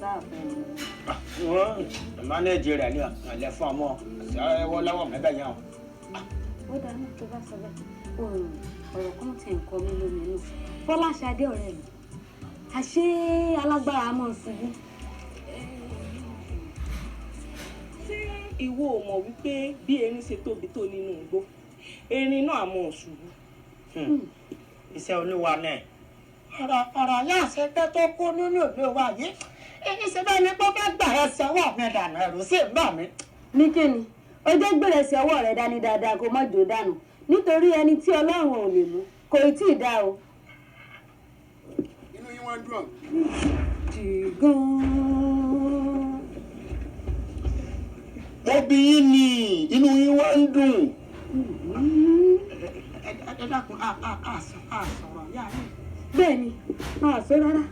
sáàfẹ́ ni. wọ́n manage rẹ̀ ní àlẹ́ fún ọmọ ẹ̀wọ́ lọ́wọ́ mẹ́bẹ̀ yẹn o. ó dáná tó bá sọ bẹ́ẹ̀ ọ̀rọ̀ kan tẹ̀ ń kọ́ mi lóminú Fọláṣadé ọ̀rẹ́ mi àṣé alágbára mọ̀ ṣubú. ṣé ìwọ ò mọ̀ wípé bí erin ṣe tóbi tó nínú igbó erin náà mọ̀ ṣubú. iṣẹ́ olúwa náà. ọ̀rọ̀ yá ṣẹgbẹ́ tó kú nínú ìlú wa yìí ìṣe bẹ́ẹ̀ ni pé fẹ́ gbà ẹ́ sọ́wọ́ mi dànù ẹ̀rù sì ń bà mí. ní kíni ó jẹ́ gbèrè sí ọwọ́ rẹ̀ dání dáadáa kó má jò dànù nítorí ẹni tí Ọlọ́run ò lè mú kò tí ì dá o. inú yín wọ́n dùn. jìgàn. mo bí yín ni inú yín wá ń dùn. ẹ dákun àsọ̀rọ̀ yá mi. bẹ́ẹ̀ ni àṣọ rárá.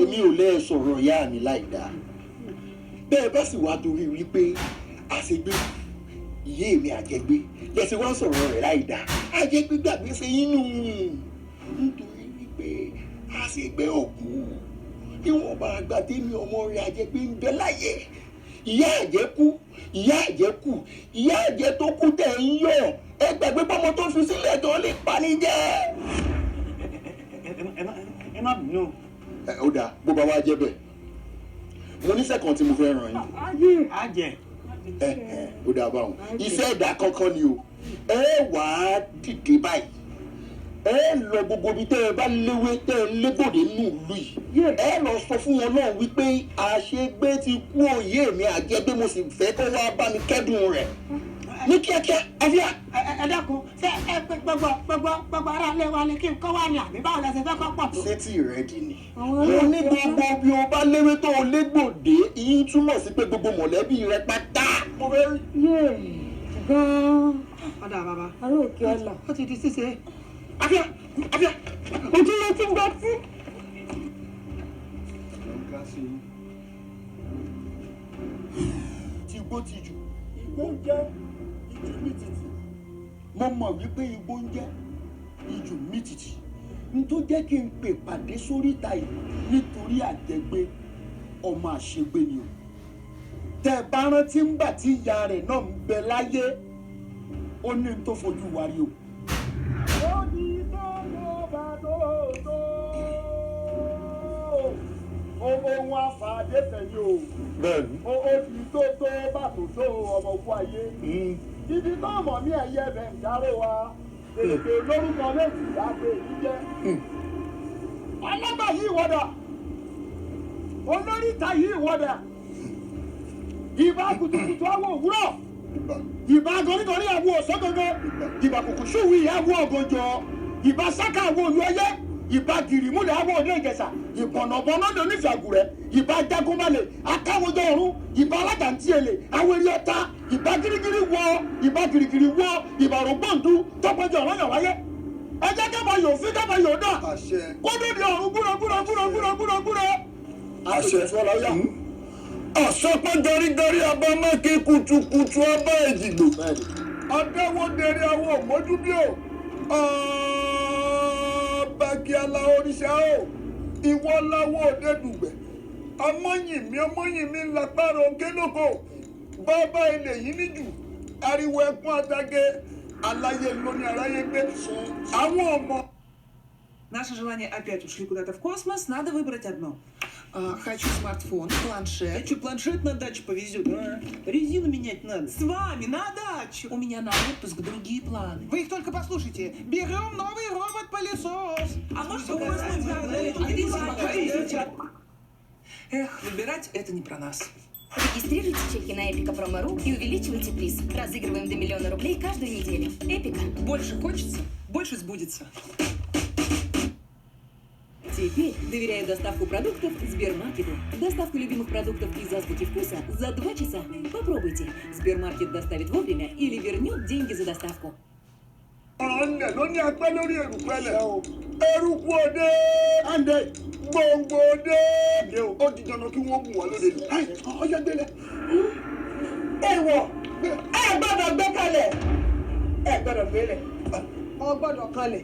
èmi ò lẹ́ sọ̀rọ̀ ìyá mi láì dáa bẹ́ẹ̀ bá sì wá torí wípé àṣegbé ìyé mi àjẹgbé lẹ́sẹ̀ wá sọ̀rọ̀ rẹ̀ láì dáa àjẹgbé gbàgbé ṣe inú nítorí wípé àṣegbé òkú ìwọ̀nba àgbàdé mi ọmọ rẹ̀ àjẹgbé ń bẹ láyé ìyá àjẹkú ìyá àjẹkù ìyá àjẹ tó kú tẹ̀ ń yọ̀ ẹ gbàgbé pọ́mọ tó fi sílẹ̀ tó lè pani jẹ́. ẹ má bínú. ó dáa bó bá wá jẹ́ bẹ́ẹ̀ mo níṣẹ́ kan tí mo fẹ́ ràn yín. àjẹ. ó dáa báwọn iṣẹ́ ẹ̀dá kankan ni o ẹ wà á dìde báyìí ẹ lọ gbogbo ibi tẹ́ ẹ bá léwé tẹ́ ẹ lébòde nù lù yìí ẹ lọ sọ fún wọn náà wípé àṣegbé ti kú òye mi àjẹgbé mo sì fẹ́ kó wá bá mi kẹ́dùn rẹ̀ ní kíákíá àfíà. ẹ dákun ṣé ẹ pé gbogbo ara lé wa ni kí n kọ́ wá ní àbí báwo la ṣe fẹ́ kọ́ pọ̀ tó. sétí rẹ dì ní. mo ní gbogbo bí o bá léwé tó o légbòde ìyín túmọ̀ sí pé gbogbo mọ̀lẹ́bí rẹ pátá. mo fẹ́ rí. gan-an. ọ̀dà bàbá. aró òkè ọ̀la. ó ti di ṣíṣe. àfíà àfíà. ojú ló ti gbọ́ tí. ti gbó ti jù igbó ń jẹ́ ìjù mítìtì mo mọ̀ wípé igbó ń jẹ́ ìjù mítìtì n tó jẹ́ kí n pè pàdé sóríta yìí nítorí àjẹgbé ọmọ àṣegbé ni o tẹ bá rántí ńgbà tí ìyá rẹ̀ náà ń bẹ láyé ó ní n tó fojú wa rí o. ó ní tó ló bá tó tó owó wọn àfàdé tẹ̀lé o. bẹ́ẹ̀ni. ó ti tó tó bàtò tó ọmọ òkú ayé. ibi tó mọ̀ ní ẹ̀yẹ rẹ̀ ń dárò wa èdè lórúkọ méjì láti èyí jẹ́. ọlọ́gbà yìí wọ́dà olóríta yìí wọ́dà ìbá kùtùkùtù àwọn òwúrọ̀ ìbá gọrígọrí àwọn ọ̀sán gangan ìbá kùkùsùwì àwọn ọ̀gànjọ́ ìbá sáká àwọn olùọyẹ ìbá gìrìmúlẹ̀ àwọn òde ìjẹsà ìbọ̀nàbọ̀nà lè onífàgùrẹ́ ìbá jagunmalè akáwọjọ ọ̀run ìbá alájàntí èlé àwọn eré ọ̀tá ìbá girigiri wọ ìbá girigiri wọ ìbá rògbòǹdù tọpọjọ ọ̀rọ̀ yàn wáyé ẹ jẹ́ kẹ́bà yóò fi kẹ́bà yóò dà kó dòdì ọ̀run gbúrògbúrògbúrògbúrògbúrò. àṣẹ fọlọ́yà. àṣọpọ̀ gọrígọrí abámáké kutukutu abá èjìgbò. ọdẹwọdẹrẹ àwọn òmójúbíò bàgì aláwọ oníṣẹ́ o ìwọ láwọ òde dùgbẹ̀ ọmọyìnmí lágbára òkèlókò bàbá ilé yìí níjù ariwo ẹkún adágé aláyé lóní aráyé gbé àwọn ọmọ. Наши желания опять ушли куда-то в космос, надо выбрать одно. Хочу смартфон, планшет. Хочу планшет на дачу повезет. Резину менять надо. С вами на дачу. У меня на отпуск другие планы. Вы их только послушайте. Берем новый робот-пылесос. А может, Эх, выбирать это не про нас. Регистрируйте чеки на Эпика Промо.ру и увеличивайте приз. Разыгрываем до 1 000 000 рублей каждую неделю. Эпика. Больше хочется, больше сбудется. Теперь доверяю доставку продуктов Сбермаркету. Доставку любимых продуктов из азбуки вкуса за 2 часа. Попробуйте. Сбермаркет доставит вовремя или вернет деньги за доставку. ọ̀nà ló ní apẹ́ lórí èrùpẹ̀lẹ̀ eruku òde gbòǹgbò òde ó di dandan kí wọ́n mú wọn lóde ní ọjọ́ délé. èèwọ̀ ẹ gbọ́dọ̀ gbé kalẹ̀ ẹ gbọ́dọ̀ gbélẹ̀ ọ gbọ́dọ̀ kalẹ̀.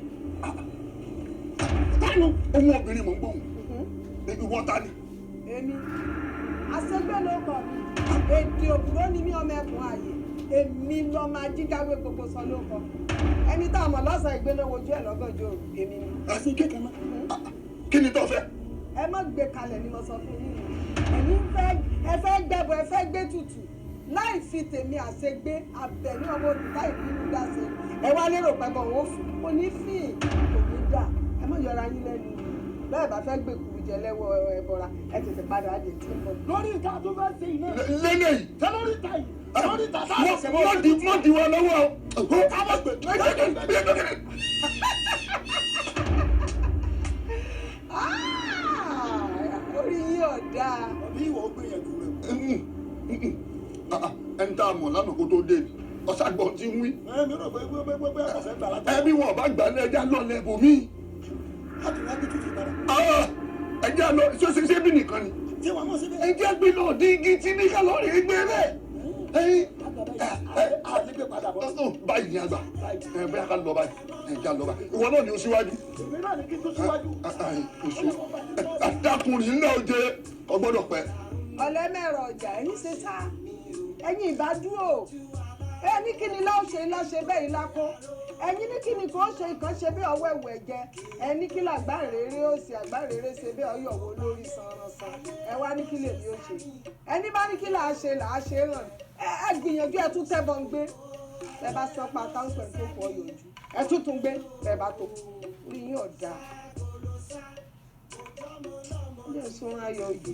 tánu ohun obìnrin mò ń gbóhùn ìwọ ta ni. èmi àṣegbé ló kọ mi èdè òbúrò ni mí ọmọ ẹkùn ààyè èmi lọmọ ajígáwé gbogbo sọ ló kọ ẹni tá a mọ̀ lọ́sàn-án ìgbéléwò ojú ẹ̀ lọ́gànjọ́ òru èmi ni. àti kékeré kí ni tó fẹ́. ẹ má gbé kalẹ̀ ni mo sọ fún yín ẹ̀yin ẹ fẹ́ gbẹ́bọ ẹ fẹ́ gbé tutù láì fi tèmi àṣegbé abẹ̀ní ọmọ olùkọ́ ìbínú dáṣe ẹ wá lérò pẹ́bọ̀ òun fún kò ní fíìn kò ní dà ẹ má yọra yín lẹ́nu bẹ́ẹ̀ bá fẹ́ gbé kuru jẹ lẹ́wọ́ ẹbọra ẹ tètè padà á lè tí ń bọ̀. lórí ìta tó fẹ́ ṣe iná. lẹ́lẹ̀ yìí. ṣé lórí ìta yìí. lórí ìta sáà ṣe mọ́ di wọn lọ́wọ́. kó ká bọ̀ gbé. orí yín ọ̀dà. ọ̀bí ìwọ gbìyànjú rẹ̀. ẹni tá a mọ̀ lánàá kó tó dé ni ọ̀sàgbọ̀n ti ń wí. mi rò pé ọ̀fẹ́ gbà láti. ẹbí wọn bá gbà ní ẹja lọ́lẹ̀ bòmí. láti wá gbé tutù padà. ẹja lọ ṣé bí nìkan ni. tí wọ́n mọ̀ síbẹ̀. ẹja gbé lọ di igi tí ní kálọ̀rì gbé rẹ̀. àgbẹ̀ padà bọ̀. báyìí ni a gbà bóyá ká lọ báyìí ẹja lọ báyìí ìwọ náà ni o síwájú. èmi náà ní kí n tó síwájú. àdàkùnrin náà jẹ ọgbọ́dọ̀ pẹ́. ọ̀lẹ́mẹ̀rọ ọjà ẹ̀yin ṣe sá ẹ̀yin ìbádúró ẹni kí ni lọ́ọ́ ṣe lọ́ọ́ ṣe bẹ́ẹ̀ lákó ẹ̀yin ní kí ni kò ṣe ìkan ṣe bí ọwọ́ ẹ̀wù ẹ̀jẹ̀ ẹni kí làgbárèrè ó ṣe àgbárèrè ṣe bí ọyọ̀wò lórí sanransan ẹ wá ní kí lèmi ó ṣe ẹni bá ní kí là á ṣe ràn ẹ gbìyànjú ẹ tún tẹ́bọ̀ ń gbé ẹ bá sọ pa táǹpẹ̀ tó pọ̀ yòójú ẹ tún gbé ẹ bá tó orí yín ọ̀dà ilé ẹ̀sùn ayọ̀ òye.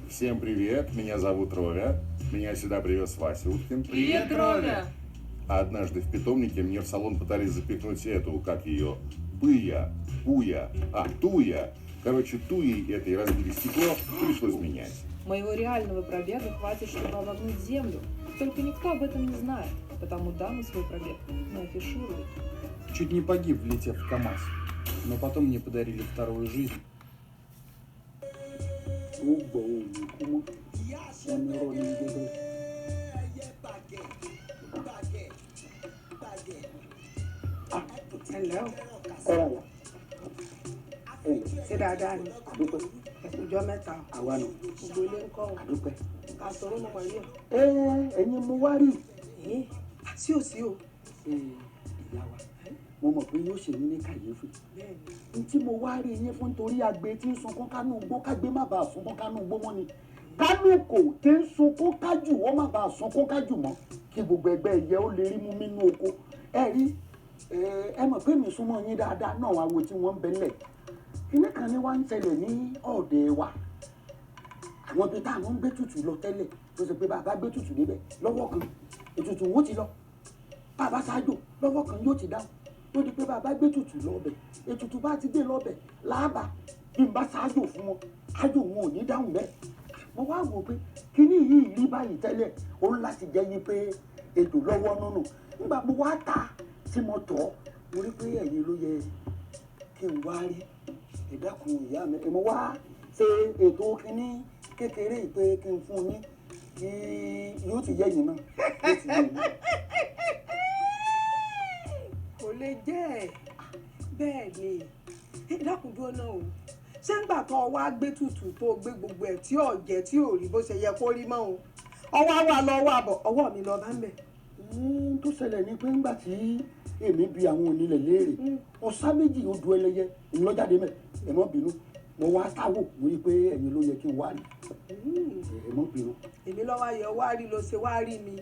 Всем привет, меня зовут Ровя. Меня сюда привез Вася Уткин. Привет, Ровя! А однажды в питомнике мне в салон пытались запихнуть эту, как ее, Туя. Короче, Туей этой разбили стекло, пришлось менять. Моего реального пробега хватит, чтобы обогнуть землю. Только никто об этом не знает, потому дамы свой пробег не афишируют. Чуть не погиб, влетев в КамАЗ. Но потом мне подарили вторую жизнь. Hello. Ṣé dáadáa ni? Ẹ̀kújọ́ mẹ́ta. Àwa nù. Gbogbo ilé ń kọ́. Àdúpẹ́. Ká sọ̀rọ̀ mọ̀ yẹ̀. Ẹ̀yin mo wá rí. Sí ò sí o. Ìyá wa, mo mọ̀ pé yóò ṣe yín ní kàyéfì. N tí mo wá rí yín fún torí agbe tí ń sunkún kánú gbó kágbé má bàa sunkún kánú gbó mọ́ ni. Kánú kò tí ń sunkún kájù ó má bàa sunkún kájù mọ́ kí gbogbo ẹgbẹ́ ẹ̀yẹ ó lè rí mú nínú oko. Ẹ rí ẹ mọ̀ pé mi súnmọ́ yín dáadáa náà wá wo tí wọ́n ń bẹ́lẹ̀. Kíní kan ní wá ń ṣẹlẹ̀ ní ọ̀dẹ̀ wa. Àwọn ibi táwọn ń gbé tutù lọ tẹ́lẹ̀ tó ṣe pé bàbá gbé tutù débẹ̀ lọ́wọ́ kan ètùtù wo ti lọ. Bàbá ṣáájò lọ́wọ́ kan yóò ti dáhùn. tó di pé bàbá gbé tutù lọ́bẹ̀ ètùtù bá ti gbé lọ́bẹ̀ láàbà bí n bá ṣáájò fún wọn ájò wọn ò ní dáhùn bẹ́ẹ̀ mo wá wò pé kíní yìí rí báyìí tẹ́lẹ̀ ó ń láti jẹ́ yí pé ètò lọ́wọ́ nínú nígbà mo wá ta tí mo tọ́ mo rí pé ẹ̀yin ló yẹ kí n wá rí ìdákun ìyá mi mo wá ṣe ètò kíní kékeré pé kí n fún yín kí yóò ti yẹ yín náà yóò ti yẹ yín. kò lè jẹ́ bẹ́ẹ̀ ni dákúndúró náà o ṣé ńgbà tó wá gbé tutù tó gbé gbogbo ẹ̀ tí ò jẹ́ tí ò rí bó ṣe yẹ kó rí mọ́ o ọwọ́ wa lọ́wọ́ àbọ̀ ọwọ́ mi lọ bá ń bẹ̀. tó ṣẹlẹ̀ ni pé ńgbà tí èmi bi àwọn onílẹ̀ léèrè ọ̀sá méjì ó du ẹlẹ́yẹ ìlọ́jáde mẹ́ ẹ má bínú mo wá táwò mo rí i pé ẹ̀yin ló yẹ kí n wá rí ẹ má bínú. èmi lọ́wọ́ ayọ̀ wá rí ló ṣe wá rí mi.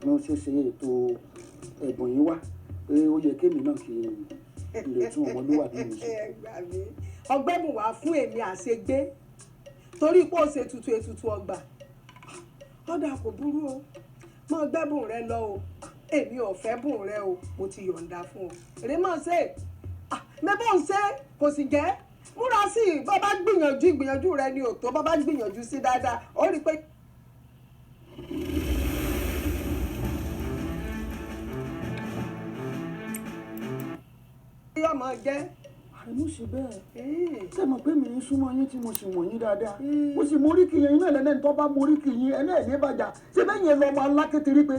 mo ṣe ètò ẹ̀bùn yín wá pé ó yẹ kémi náà kí n lè tún ọmọlúwàbí mi ṣe. ọgbẹ́bùn wá fún èmi àṣegbé torí pé ó ṣe ètùtù ọgbà ọ̀dà kò burú o mọ gbẹ́bùn rẹ lọ o èmi ò fẹ́ bùn rẹ o mo ti yọ̀ǹda fún ọ èrè mọ̀ ṣe mẹ́bọ̀ ń ṣe kò sì jẹ́ múra sí i bọ́ bá gbìyànjú rẹ ni ò tó bọ́ bá gbìyànjú sí dáadáa ó rí i pé. ọmọ jẹ́. àrẹ̀mú ṣe bẹ́ẹ̀ ṣé mo pé mi ń súnmọ́ yín tí mo sì mọ̀ yín dáadáa mo sì mórí kì yín náà lẹ́lẹ́ni tó bá mórí kì yín ẹlẹ́ẹ̀dẹ́ bàjá ṣé bẹ́ẹ̀ yẹn lọ́mọ alákéteré pé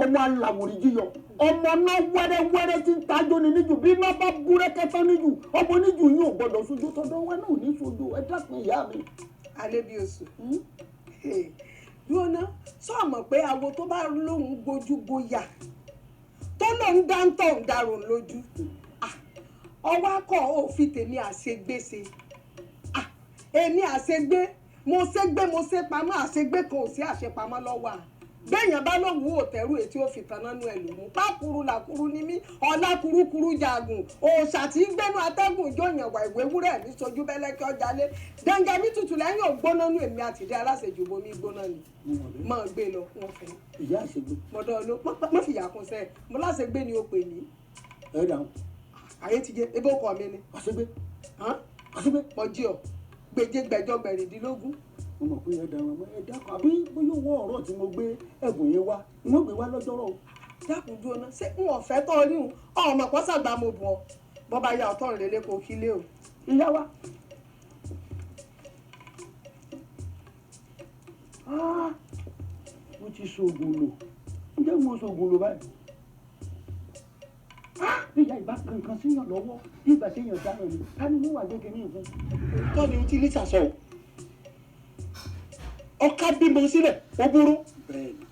ọmọ aláwòrán jíyọ ọmọ náà wẹ́rẹ́wẹ́rẹ́ tí ń tajọ́ ni níjù bí iná bá búrẹ́kẹ́ tán níjù ọmọ níjù yín ò gbọ́dọ̀ sojú tọ́dọ̀ wa náà ò ní sojú ẹ dákun ìyá mi. alẹ́ bí oṣù yóò ná sọ̀mọ̀ pé awo tó bá lóun gbójú gbóyà tó lóun dáńtọ̀ ń darò lójú ọwọ́ akọ òfin tèmi àṣegbèsè èmi àṣegbé mo ṣègbé mo ṣe pamọ́ àṣegbé kan ò sí àṣepamọ́ lọ́wọ́ à gbẹ̀yàn bá lóun ò tẹ̀rù ètí ó fi tanná nu ẹ̀ lòun pákúrú làkúrú ní mí ọ̀la kurukuru jagun òòṣà tí ń gbẹ́nu atẹ́gùn ìjọyàn wà ìwé wúrẹ́ mi sojú bẹ́lẹ́kẹ́ ọjàlé dẹ́ngẹ́ mi tutù lẹ́yìn ògbóná nu èmi àtìdé aláṣejù bomi gbóná ni mọ̀ gbé lọ wọn fẹ́. ìyá àṣegbé. mọ̀dọ́ ló mọ̀ fìyà kún sẹ́ẹ̀ mo láṣegbé ni ó pè mí. ẹ dáhùn. ayé ti jẹ ebe ọkọ mi ni. àṣegbé. àṣegbé. mo jí ọ gbèjé gbẹjọ gbẹ̀rìndínlógún. mo mọ̀ pé ẹ dáhùn ẹ dákun àbí bóyá owó ọ̀rọ̀ tí mo gbé ẹ̀bùn yẹn wá ni wọ́n gbé wá lọ́jọ́rọ̀ o. dákun dúró ná ṣé n ò fẹ́ tọ́ rí o ọmọ pọ́sàgbà mo bù ọ bọ́ bá yà ọ̀tọ̀ rẹ̀ lẹ́kọ̀ọ́ kílé o. ìyá wa. mo ti ṣoògùn lò ǹjẹ́ mo ṣoògùn lò báyìí. ìyá ìbá kankan síyàn lọ́wọ́ nígbà téèyàn dáná ni ká ní wọ́n wà gbé kínní ìfún. tọ́ ni ti lítà sọ ọ̀ka bímọ sílẹ̀ ó burú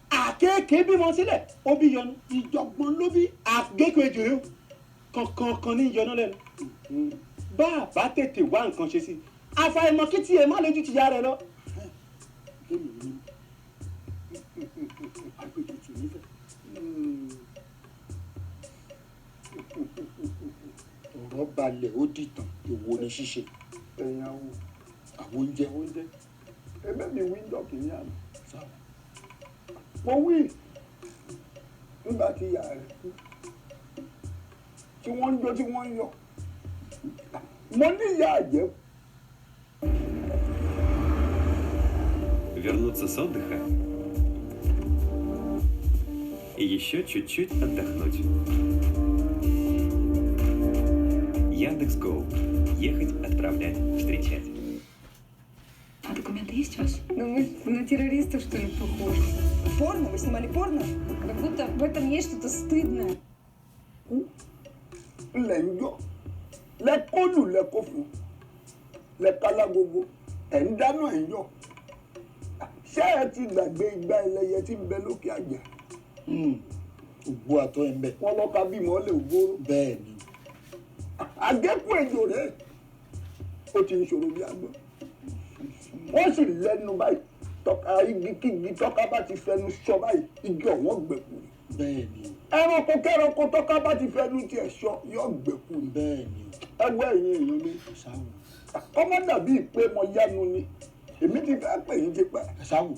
àkéèké bímọ sílẹ̀ ó bí yọnu ìjọ̀gbọ́n ló bí àgékèjì rẹ kankan ní yọnu lẹ́nu bá a bá tètè wá nǹkan ṣe sí àfàìmọ̀ kí tiẹ̀ má lójú ti yá rẹ lọ. ọ̀rọ̀ balẹ̀ ó dìtàn èwo ni ṣíṣe. ẹ̀yin awo àwọn oúnjẹ ẹgbẹ́ mi wíńdọ̀ kìíní àná mo wí nígbà tí ìyá rẹ̀ kú tí wọ́n ń jó tí wọ́n ń yọ̀ mo ní ìyá àjẹ́. Вернуться с отдыха и еще чуть-чуть отдохнуть. Яндекс.Го. Ехать, отправлять, встречать. А документы есть у вас? Ну мы на террористов, что ли, похожи? Порно? Вы снимали порно? Как будто в этом есть что-то стыдное. Лẹ́yọ̀ lẹ́kọ́lù lẹ́kọ́ fún lẹ́kálá gbogbo ẹ̀ ń dáná ẹ̀ ń yọ̀ ṣé ẹ ti gbàgbé igba ẹlẹ́yẹ tí ń bẹ lókè àjà. ògbó àtọ́ ẹ̀ ń bẹ̀. wọ́n lọ́ka bímọ lè gbóró. bẹ́ẹ̀ ni. àgékùn èjò rẹ̀ ó ti ń ṣòro bí agbọ́n wọ́n sì lẹ́nu báyìí tọ́ka igi tọ́ka bá ti fẹnu sọ báyìí igi ọ̀wọ́n gbẹ̀kú ni. bẹ́ẹ̀ ni. ẹranko kẹranko tọ́ka bá ti fẹnu tiẹ̀ sọ yọ gbẹ̀kú ni. bẹ́ẹ̀ ni. ẹgbẹ́ ẹ̀yin èèyàn mi. ṣáwù. kọ́mọ́ dàbí pé mo yánu ni èmi ti fẹ́ pè yín ti pẹ́. ṣáwù.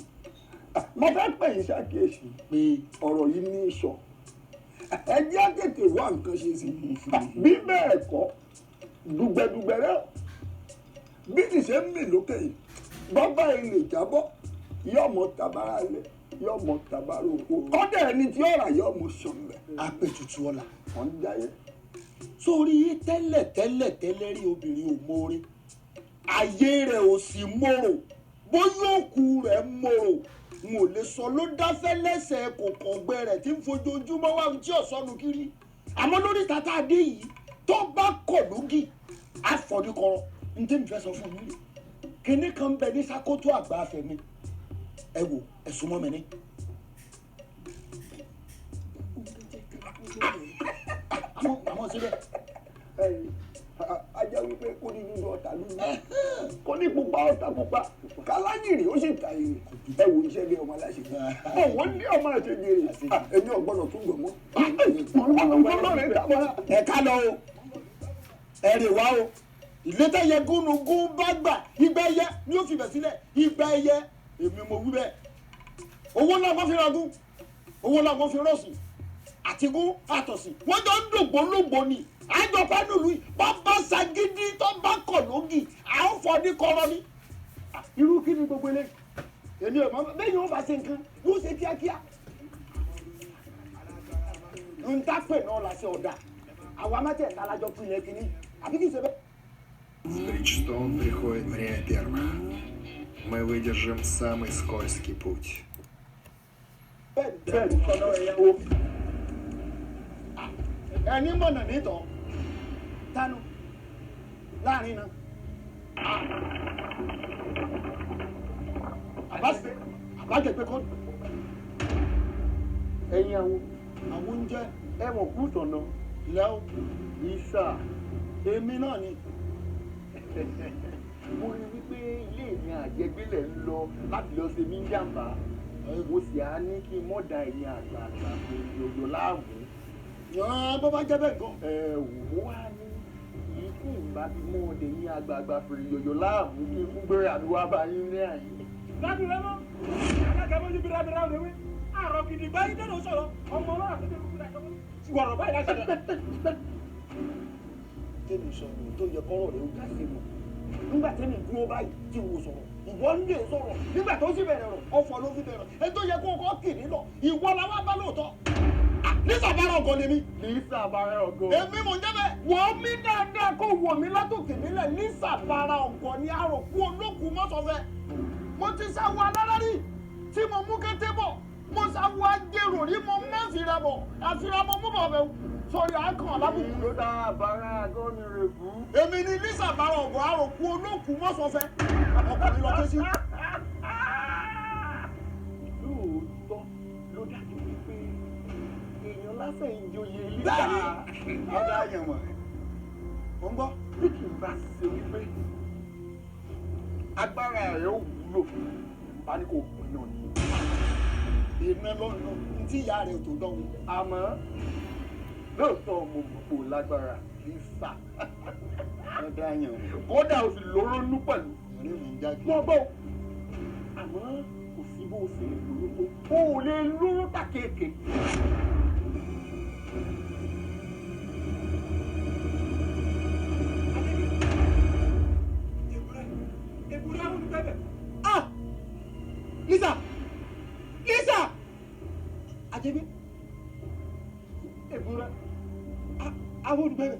mo fẹ́ pè yín ṣàkíyèsí pé ọ̀rọ̀ yìí ní ìṣọ̀ ẹ jẹ́ tètè wá nǹkan ṣe sí bí bẹ́ẹ̀ kọ́ dùgbẹ̀dùgbẹ̀ rẹ̀ bí ti ṣe ń mì lókè yìí bọ́bá ilé jábọ́ yọmọ tabara ilé yọmọ tabara oko kọ́dà ẹni tí ọ̀rà yọmọ sọ̀nbẹ̀. apẹ̀tùtù ọ̀la. wọ́n ń jáyé. sórí tẹ́lẹ̀ rí obìnrin ò mórè ayé rẹ̀ ò sì mòrò bóyá òkú rẹ̀ mòrò n ò lè sọ ló dáfẹ́ lẹ́sẹ̀ kòkò ọgbẹ́ rẹ̀ tí ń fojoojúmọ́ wá tí ò sọnù kiri àmọ́ lórí tata adé yìí tó bá kọ̀ lógì àfọ̀díkọ̀rọ̀ n tí n fẹ́ sọ fún mi kíní kan bẹ ní sákótó àgbà afẹ́mi ẹ wò ẹ̀sùn mọ́ mi ní. àmọ́ síbẹ̀. ajá wípé kó ní dúdú ọ̀tá dúdú kó ní pupa ọ̀tá pupa kálájìrì ó sì ta èrè ẹ wò iṣẹ́ bí ọmọ aláṣẹ wọ́n ní ọmọ àti jèrè èmi ọ̀gbọ́dọ̀ tún gbọ̀ mọ́. ẹ ká lọ o ẹ rè wá o ìlétà yẹ gúnugún bá gbà igba ẹyẹ ni ó fi bẹ̀ sílẹ̀ igba ẹyẹ èmi mo wí bẹ́ẹ̀ owó náà wọ́n fi ragún owó náà wọ́n fi rọ̀sùn àtigún àtọ̀sìn wọ́n jọ ń dògbò lógbò ni àjọ pánùlù yìí bàbá sagídí tó bá kọ̀ lógì à ń fọ ní kọ́rọ́ ni. irú kí ni gbogbo eléyìí èmi ò mọ bẹ́ẹ̀ ni wọ́n bá ṣe nǹkan yóò ṣe kíákíá. n ta pè náà la ṣe ọ̀dà àwa mẹ́tẹ̀ẹ̀ta lájọ pinnu kínní àbí kì í ṣe bẹ́ẹ̀. Бриджстон приходит время первое. Мы выдержим самый скользкий путь. bẹ́ẹ̀ni kọ́nà ẹ̀yẹ́wò ẹni mọ̀nà nítọ̀ tánú láàrin náà àbájẹ pé kọ́ ẹ̀yin àwọn oúnjẹ ẹ̀wọ̀n kú tọ̀nà lẹ́ọ̀ ìṣà èmi náà ni mo rí wípé ilé mi àjẹgbélẹ̀ ń lọ láti lọ ṣe mí jàǹbá mo sì á ní kí n mọ̀ da ẹ̀yìn àgbààgbà yòyò láàmú. bó bá jẹ́ bẹ́ẹ̀ gan. wò wá ní yìí kí n bá fi mú ọdẹ yín àgbààgbà fèrè yòyò láàmú kí n fún gbére àmì wá bá yín ní àyè. ládùn rẹ mọ alága mọ yíbi rábìrá òde wí àrò gidi báyìí dẹ́nu sọ̀rọ̀ ọmọ ọlọ́run àti tẹ̀lé kúrẹ́ wọ̀rọ̀ báyìí láti ṣẹlẹ̀. tẹ́mi sọ̀rọ̀ tó yẹ kọ́rọ̀ rẹ̀ ó dá sí mọ̀ nígbà tẹ́mi dúró báyìí tí wò sọ̀rọ̀ ìwọ ń lè sọ̀rọ̀ nígbà tó sì bẹ̀rẹ̀ rọ̀ ọ̀fọ̀ ló fi bẹ̀rẹ̀ ẹ tó yẹ kó kọ́ kì nílọ ìwọ la wá bá lóòótọ́ nísàbára ọgọ ni mí. nísàbára ọgọ. èmi mò ń jẹ́ bẹ́ẹ̀ wọ́n mí dáadáa kó wọ̀ mí látòkè nílẹ̀ nísàbára ọgọ ni àròkú olókùú mọ́sọ̀fẹ́ mo ti sáwọ́ alárárí tí mo mú kété bọ̀ mo sáwọ́ ajérò rí mo má fìrabọ̀ àfìrabọ̀ mú bọ̀ bẹ́ẹ̀ sọ̀rí àkàn alábùkù. ló dá àbára àgọ́ mi rè kú. èmi ni nísàbára ọgọ àròkú olókùú mọ́sọ̀fẹ́ ọkùnrin lọ ké sí. lóòótọ́ ló dájú wípé èèyàn lásán ìjòyè ilé ọ̀dà àyànmọ̀ mo ń gbọ́. bí kì í bá ṣe wípé agbára rẹ̀ ò wúlò bá ní kò pín náà ni. iná lọ́nà tí ìyá rẹ̀ tó dánwò. àmọ́ lóòótọ́ mo gbogbo lágbára kì í sà. ọ̀dà àyànmọ̀. kódà o sì lóró nú pẹ̀lú. mo gbọ́. àmọ́ kò sí bó o ṣe lè lóró tó o ò lè lóró tàkéèké. Lisa! Lisa! Àjẹbí. Èbúrẹ́. Àwọn olùgbẹ́rẹ̀.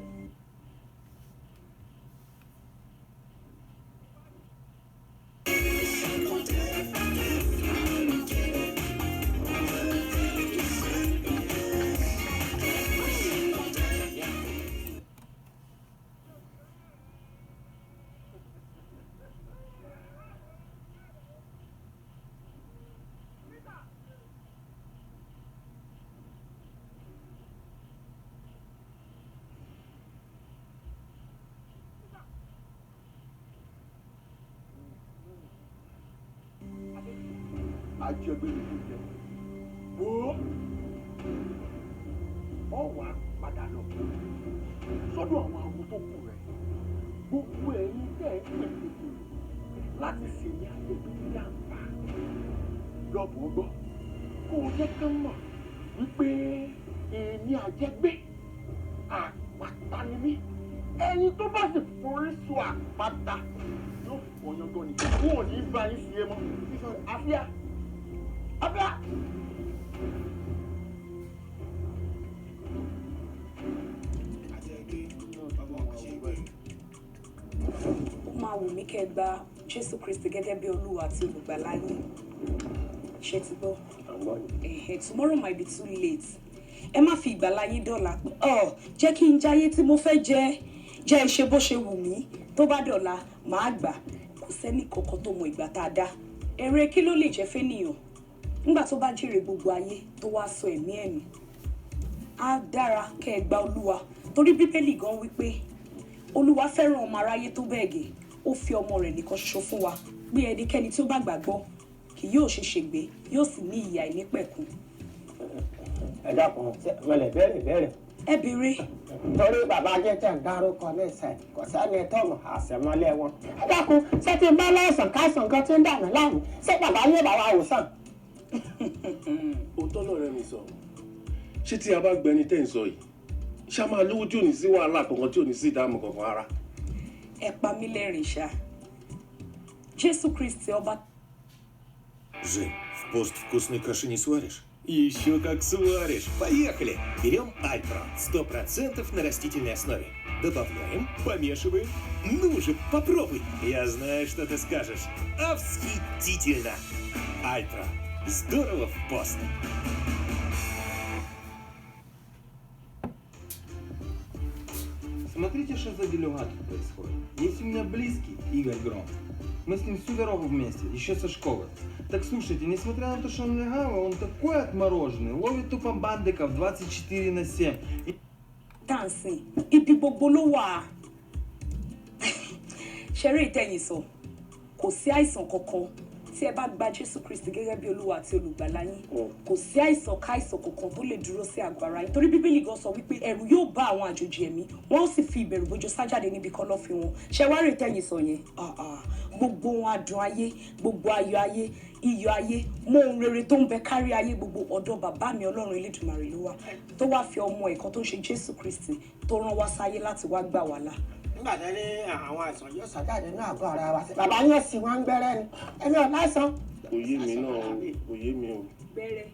Ajẹ́gbé ni kò jẹ́ wo ọ wà padà lọ sọ́dọ̀ àwọn awo tó kù rẹ̀ gbogbo ẹ̀yin tẹ́ ẹ pèsè láti ṣe ní àgbègbè yàǹbá lọ́bùn gbọ́ kó o jẹ́ kán mọ̀ wípé èmi àjẹgbé àpáta ni mí ẹni tó bá sì forí sọ àpáta yóò fọ yangan ni wọn ò ní bá yín sí ẹ mọ́ àfíà àfíà. ó máa wù mí kẹ́ gba Jésù Kristi gẹ́gẹ́ bí Olúwa àti olùgbàlà yín ṣe ti gbọ́. Tomorrow might be too late. Ẹ má fi ìgbàlà yín dọ̀la pé jẹ́ kí n jáyé tí mo fẹ́ jẹ́ ṣe bó ṣe wù mí tó bá dọ̀la màá gbà. Kò sẹ́ni kankan tó mọ ìgbà tá a dá. Èrè kí ló lè jẹ́ fẹ́nìyàn nígbà tó bá jèrè gbogbo ayé tó wá sọ ẹ̀mí ẹ̀mí. Á dára kẹ́ ẹ gba Olúwa torí Bíbélì gan wípé Olúwa fẹ́ràn ọmọ aráyé tó bẹ́ẹ̀ gẹ́ ó fi ọmọ rẹ̀ nìkan ṣoṣo fún wa pé ẹnikẹ́ni tí ó bá gbàgbọ́ kì yóò ṣe ṣègbé yóò sì ní ìyà ìnípẹ̀kun. Ẹ dákun mọlẹ bẹ̀rẹ̀. Ẹ béèrè. Torí bàbá ajẹjẹ ń dárúkọ nísìnyí kò sẹ́ni tọmọ àṣẹmọlẹ wọn. Ẹ dákun ṣé tí n bá láìsàn káìsàn kan tí ń dànù láàmú ṣé bàbá yóò bá wa wòsàn. Òótọ́ lọ̀rẹ́ mi sọ ṣé tí a bá gbẹni tẹ́ ń sọ yìí ṣé a máa lówó tí ò ní sí wàhálà kankan tí ò ní sí ìdààmú kankan ara. Ẹ pa mí lẹ́rìn ṣá Jésù Kristi ọba. Жень, в пост вкусной каши не сваришь? Еще как сваришь. Поехали! Берем Альтро 100% на растительной основе. Добавляем, помешиваем. Ну же, попробуй! Я знаю, что ты скажешь. А восхитительно! Альтро. Здорово в пост! Смотрите, что за делюга тут происходит. Есть у меня близкий Игорь Гром. Мы с ним всю дорогу вместе, еще со школы. Так слушайте, несмотря на то, что он легавый, он такой отмороженный, ловит тупо бандиков 24/7. Танцы, ibi gbogbo ló wà. Ṣeré ìtẹ̀yìn sọ, kò sí àìsàn kankan tí ẹ bá gba Jésù Kristi gẹ́gẹ́ bí Olúwa àti olùgbàlà yín. Kò sí àìsàn káìsàn kankan tó lè dúró sí àgọ́ ara yín. Torí Bíbélì gan sọ wípé ẹ̀rù yóò bá àwọn àjòjì ẹ̀mí, wọ́n ó sì fi ìbẹ̀rù bójó sájáde níbi kọ́lọ́fín wọn. Ṣé wá rí ìtẹ̀yìn sọ yẹn? Gbogbo ohun adùn ayé, gbogbo ayọ̀ ayé, iyọ̀ ayé, mọ ohun rere tó ń bẹ kárí ayé gbogbo ọ̀dọ̀ bàbá mi Ọlọ́run Elédùmarè ló wà tó wá fi ọmọ ẹ̀kan tó ń ṣe Jésù Kristi tó rán wá sáyé láti wá gbà wá là. Nígbà tí ní àwọn àìsàn yóò ṣàjáde ní àgọ́ ara wa bàbá yẹn sì wọ́n ń gbẹ́rẹ́ ni ẹni ọ̀ láìsàn. Kò yé mi náà kò yé mi o. Gbẹ́rẹ́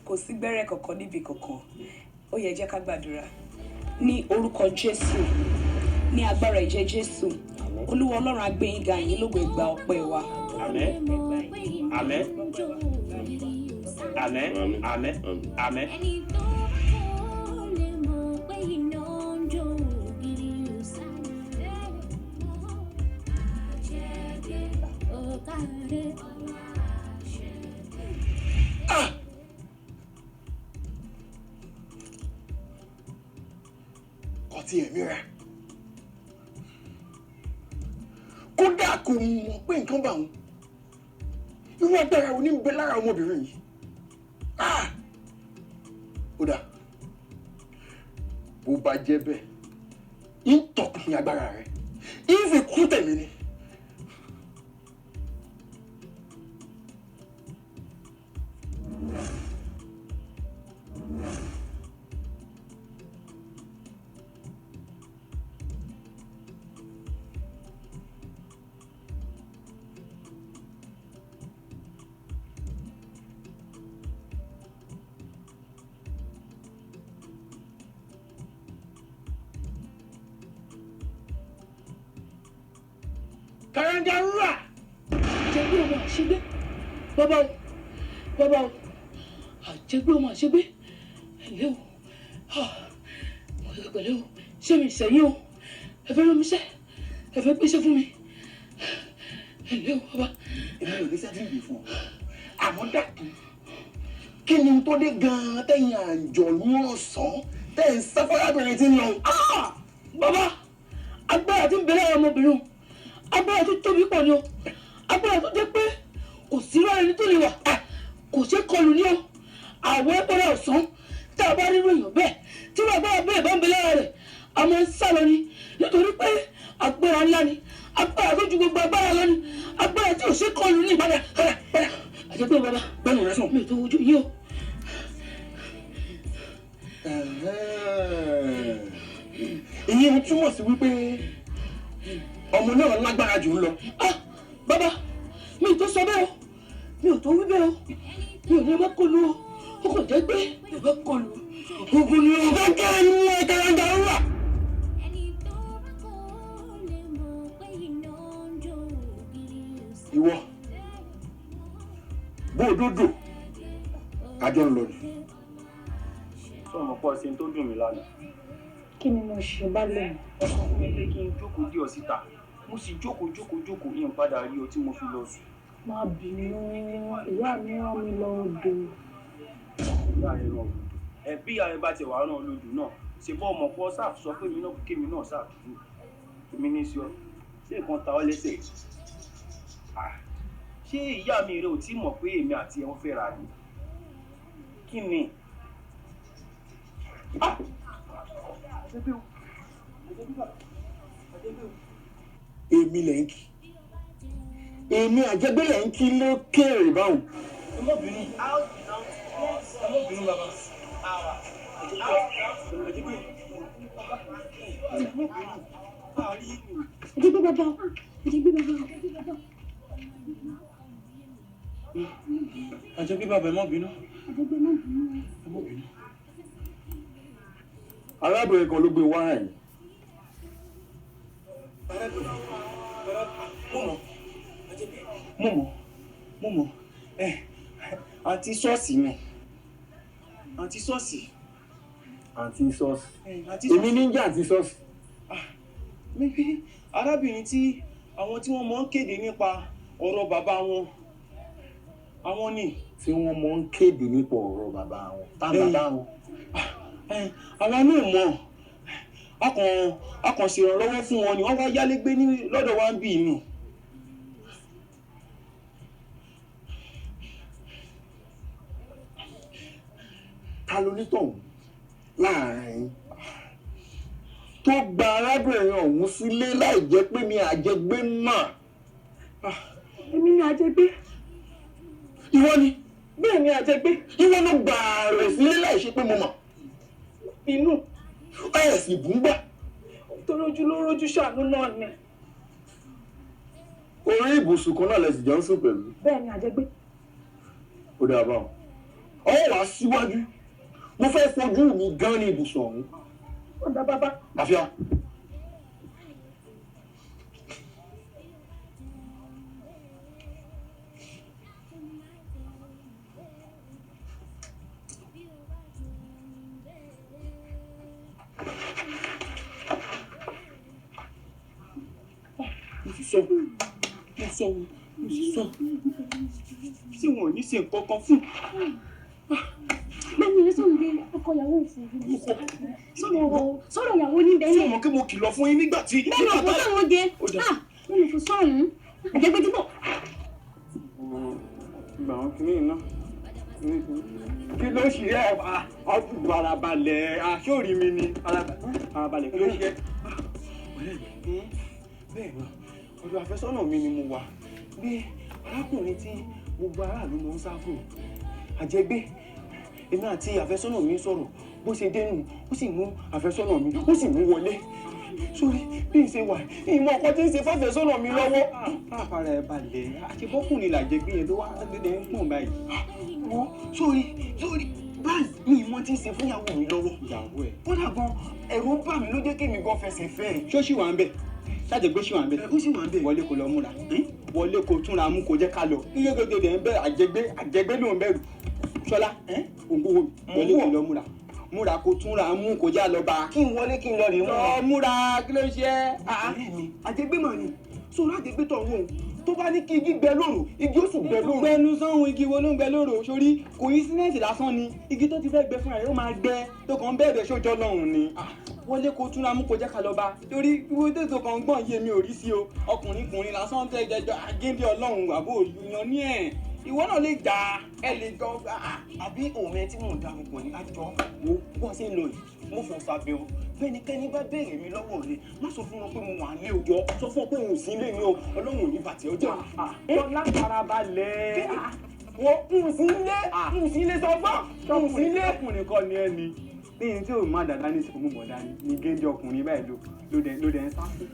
kò sí gbẹ́rẹ́ kankan níbi kankan ó yẹ jẹ́ ká gbàdúrà ní orúkọ Jésù ní agbára ìjẹ Jésù Olúwa Ọlọ́run á gbé yín ga yín lógo ìgbà ọpẹ́ wa. Àmín. Àmín. Àmín. Àmín. Àmín. Kọtí ẹ̀mí rẹ̀ kódà kò mọ̀ pé nǹkan bá wọn irú agbára òní ń bẹ lára ọmọbìnrin yìí kódà bó bá jẹ́ bẹ́ẹ̀ ń tọkùn agbára rẹ̀ ń fi kú tẹ̀mí ni. Karandarura! Àjẹgbé ọmọ àṣegbé. Bàbá o. Àjẹgbé ọmọ àṣegbé. Ẹ̀lẹ́ o. Pẹ̀lẹ́ o. Ṣé mi sẹ́yìn o? Ẹ fẹ́ rán mi sẹ́? Ẹ fẹ́ gbéṣẹ́ fún mi? Ẹ̀lẹ́ o bàbá. Èmi ò ní sẹ́tí ìgbè fún ọ. Àmọ́ dákun. Kí ni tó dé gan-an tẹ̀yìn àjọ̀lú ọ̀sán tẹ̀yìn sáfárabìnrin ti ń lọ? Bàbá, agbára ti ń bẹ̀rẹ̀ ọmọbìnrin o. Agbára tó tóbi pọ̀ ni o, agbára tó jẹ́ pé kò sí rárá ẹni tó lè wà kò ṣe kọlù ní o àwọn ẹgbẹ́rẹ́ ọ̀sán tá a bá rírò èèyàn bẹ́ẹ̀ tí wọ́n agbára bẹ́ẹ̀ bá ń bẹ lára rẹ̀ a máa ń sá lọ ni nítorí pé agbára ńlá ni agbára tó ju gbogbo agbára lọ ni agbára tí ò ṣe kọlù ní ìbàdàn padà àjẹpẹ́ bàbá gbẹ́nu rẹ sùn mi ò tó ojú yìí o. ìyẹn túmọ̀ sí wípé ọmọ náà lágbára jù ú lọ. Bàbá mi tó sọ bẹ́ẹ̀ o mi ò tó wí bẹ́ẹ̀ o mi ò ní ẹ bá kọlu o ó kò jẹ́ pé ẹ bá kọlu ogun ni o bá kẹ́ ẹ mú ẹ kẹrẹ́ńdà wà. ìwọ bó o dúdú àjọ ń lọ ni. sọ ma pọ̀ sí tó dùn mí lánàá. kí ni mo ṣe bá lóyún. ọkọ fún mi pé kí n jókòó dí ọ síta mo sì jókòó yín padà rí ọ tí mo fi lọ sùn. má bínú ìyá mi rán mi lọ odò. ìyá rẹ rán odò bí ìyá rẹ bá ti wà rán lódò náà ṣe bọ́ ọmọ pọ́ sáà sọ pé mi náà kémi náà sáà dúró èmi ní sọ ṣé nǹkan ta ọ́ lẹ́sẹ̀. ṣé ìyá mi rẹ ò tí mọ̀ pé èmi àti ẹ̀ ń fẹ́ra ni kí ni. èmi lẹ̀ ń kí èmi àjẹgbé lẹ̀ ń kí lókèrè báwọn. ọmọbìnrin bàbá ìdígbé bàbá ìdígbé bàbá. àjẹgbé bàbá ẹ má bínú. arábìnrin kan ló gbé wá ẹ̀. mo mọ̀ àǹtí ṣọ́ọ̀ṣì ni àǹtí ṣọ́ọ̀ṣì. àǹtí ṣọ́ọ̀ṣì èmi ní jẹ́ àǹtí ṣọ́ọ̀ṣì. mímí arábìnrin tí àwọn tí wọ́n mọ̀ ń kéde nípa ọ̀rọ̀ bàbá wọn àwọn ni. tí wọ́n mọ̀ ń kéde nípa ọ̀rọ̀ bàbá wọn tá bàbá wọn. àwọn náà mọ̀ a kàn ṣèrànlọ́wọ́ fún wọn ni wọ́n wá yálégbé lọ́dọ̀ wa ń bì mí. ta ló nítọ̀hún láàrin tó gba arábìnrin ọ̀hún sílé láì jẹ́ pé mi àjẹgbé mà. èmi ni àjẹgbé. ìwọ ni. bẹ́ẹ̀ ni àjẹgbé. ìwọ ló gba rẹ̀ sílé láì ṣe pé mo mọ̀. inú. ẹ̀ sì bú gbà. torójú ló rójú ṣàánú náà ni. orí ibùsùn kan náà lẹ̀sìn jọ ń sùn pẹ̀lú. bẹ́ẹ̀ ni àjẹgbé. ó dáa báwọn. ọwọ́ wá síwájú mo fẹ́ fojú mi gan ní ibùsùn ọ̀hún. ó dá bàbá. àfíà. mo sì sọ tí wọn ò ní ṣe nǹkan kan fún. bẹ́ẹ̀ni ẹ sọ̀rọ̀ pé ọkọ ìyàwó òfurufú sọ̀rọ̀ ìyàwó ní bẹ́ẹ̀. tí ọmọ kí mo kìlọ̀ fún yín nígbà tí. bẹ́ẹ̀ni ọ̀pọ̀ táwọn jẹ bẹ́ẹ̀ni fún sọ́ọ̀nù àjẹgbẹ́ tí bọ̀. gbà wọn kí ní iná kí ló ṣe ẹ ọdún farabalẹ̀ aṣọ́ọ̀rì mi ni farabalẹ̀ kí ló ṣe ẹ. bẹ́ẹ̀ ni ọ̀dọ̀ àfẹ́sọ́nà mi ni mo wà bí arákùnrin tí gbogbo aráàlú mọ̀ ń sá fún àjẹgbé èmi àti àfẹ́sọ́nà mi sọ̀rọ̀ bó ṣe dénú ó sì mú àfẹ́sọ́nà mi ó sì mú wọlé sórí bí n ṣe wà ìmọ̀ ọkọ tí ń ṣe fáfẹ́sọ́nà mi lọ́wọ́. àpárá ẹ balẹ̀ àṣebọ́kùnrin làjẹgbé yẹn tó wá dédé ń pọ̀n báyìí. wọ́n sórí báyìí ní ìmọ̀ tí ń ṣe fúnyàwó mi lọ́wọ́. ìyàwó ẹ̀. kódà gan ẹ̀rù ń bà mí ló jẹ́ kémi gan fẹsẹ̀ fẹ́ ẹ̀. ṣó ṣì wà ń bẹ̀ ṣàjẹgbé ṣì wà ń bẹ̀. ó sì wà ń bẹ̀. wọlé kó lọ múra wọlé kó túnra mú kó jẹ́ ká lọ. iye gègé ń bẹ àjẹgbé ló ń bẹ̀rù. ṣọlá ògbówó wọlé kó lọ múra kó túnra mú kó já lọ bá. kí n wọlé kí n lọ rè mú. lọ múra kí ló ń ṣe é. ọ̀rẹ́ mi àjẹgbé mà ni sọ̀rọ̀ àjẹgbé tọ̀ wọ́n tó bá ní kí igi gbẹ lóru igi ó sì gbẹ lóru. gbẹnu sọ́hun igi wo ló ń gbẹ lóru sórí coincidence lásán ni igi tó ti fẹ́ gbẹ fúnra rẹ̀ ó máa gbẹ tó kàn bẹ́ẹ̀ bẹ́ẹ̀ sójọ́ lọ́hùn ni. wọlé kó túnra mú kó jẹ́ ká lọ bá torí wíwé tètò kan gbọ̀n yé mi ò rí sí o ọkùnrin lásán tẹ́ jẹjọ agéńdé ọlọ́run àbó yan ní ẹ̀ ìwọ náà lè jà ẹ lè jọ àbí òun ẹ tí mò ń darun pọ̀ ní àjọ wo bọ́ sí ń lọ yìí mo fọ sábẹ́ o fẹ́nikẹ́ni bá béèrè mi lọ́wọ́ rẹ̀ má sọ fún wọn pé mo wà ní òjò sọ fún wọn pé mo sì ń lé ní o ọlọ́run ò ní bàtẹ́ ọjọ́ tọ́lá farabalẹ̀ wọ́n n sì ń lé sọ gbọ́ n sì ń lé ọkùnrin kan ní ẹni ní tí ò má dáadáa ní ìsìnkú mọ̀ dání ní géńdé ọkùnrin báyìí ló dẹ̀ ń sá fún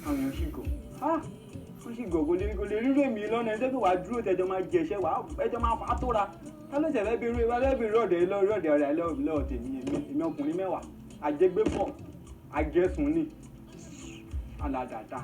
àwọn èèyàn sì gọ̀ wọ́n sì gọ̀ kò lè rírò èmi lọ́nà ẹjọ́ pé wàá dúró tẹjọ́ máa jẹ ẹṣẹ́ wàá ẹjọ́ máa fà á tóra ká ló tẹ̀lé bí rọ̀dẹ̀ ọ̀rẹ́ lọ́ọ̀ tèmi èmi ọkùnrin 10 àjẹgbẹ́pọ̀ àjẹsùn ní aládàáda.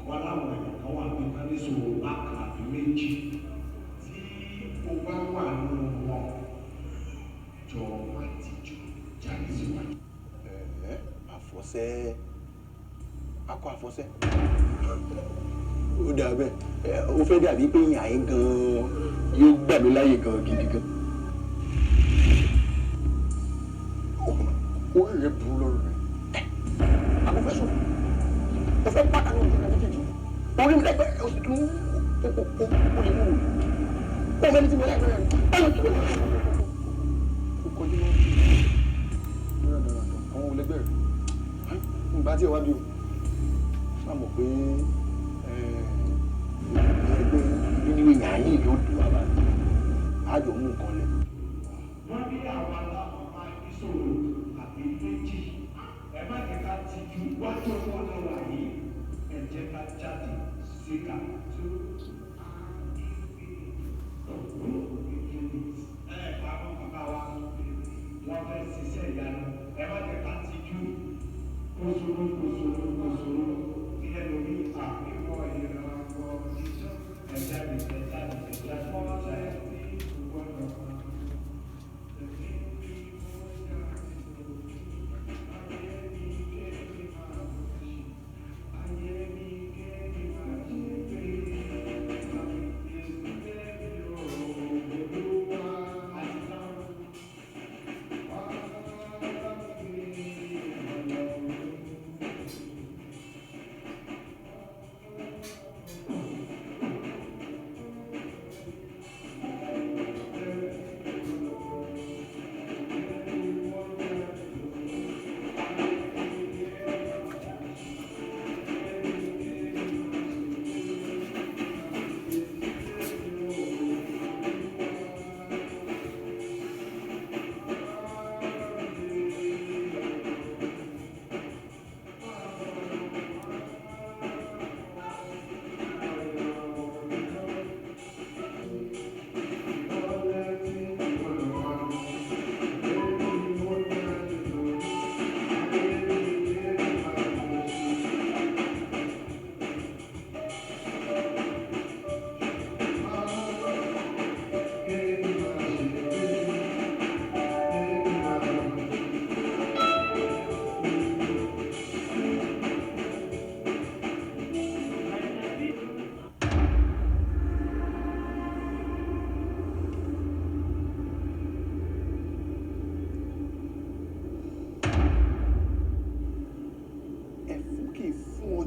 Wọ́n láwọn èèyàn kan wà ní kánísòwò bákan àbí méjì tí o bá wà àfọ̀sẹ́ akọ àfọ̀sẹ́ ó dà bẹ́ẹ̀ ó fẹ́ dàbí pé yàn áyín gan-an yóò gbà mí láyè gan gidi gan. ó rẹ̀ burú lọ́rùn rẹ̀ àwọn fẹ́ sọ ó fẹ́ pàtàkì ọ̀rọ̀ rẹ̀ méjèèjì orí mi lẹ́gbẹ̀ẹ́ ó sì tún ó lè mú ó mẹ́ni tí mo yà gbẹ́rẹ́ rẹ̀ báyọ̀ tó lọ́wọ́ ó kọjú mọ́ àwọn olẹ́gbẹ́ rẹ̀ nígbà tí ẹ wá bí o má mọ̀ pé ẹgbẹ́ nínú ìyá yìí yóò dùn wá báyìí àjọ mú nǹkan lẹ̀. wọ́n bí àwọn alákọ̀ọ́bá ìṣòro àbí méjì ẹ má jẹ́ ká ti ju wájú ọwọ́ lọ́wọ́ yìí ẹ jẹ́ ká jáde síta tó. ẹ pa àwọn bàbá wa wọ́n fẹ́ ṣiṣẹ́ ìyanu ẹ má jẹ́ ká ti ju kóṣòro kí ẹ lórí àpéwọ̀ ìrìnà ọkọ̀ ẹ jáde ẹ jáde ẹ jáde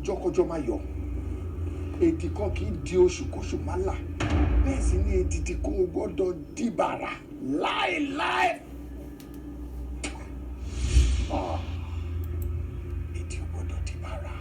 ọjọ́kọjọ́ máa yọ èdè kan kì í di oṣù kóṣù máa là bẹ́ẹ̀ sì ni èdìdì kò gbọ́dọ̀ dìbàrà láéláé. èdè ò gbọ́dọ̀ dìbàrà.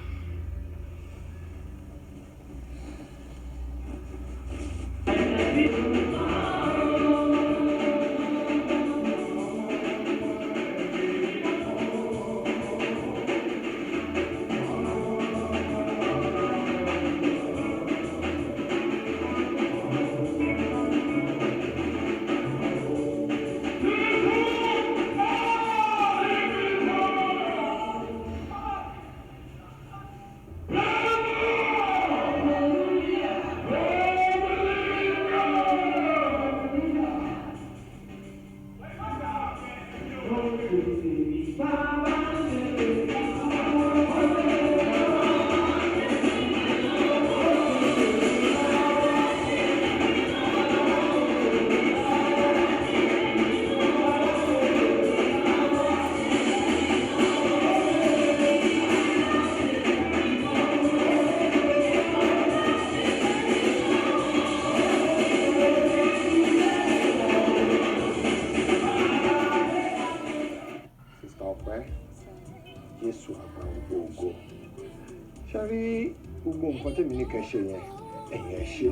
Jésù àgbà gbogbo ṣe rí gbogbo nǹkan tèmi ní kẹ́ ṣe yẹn ẹ̀yin ẹ ṣe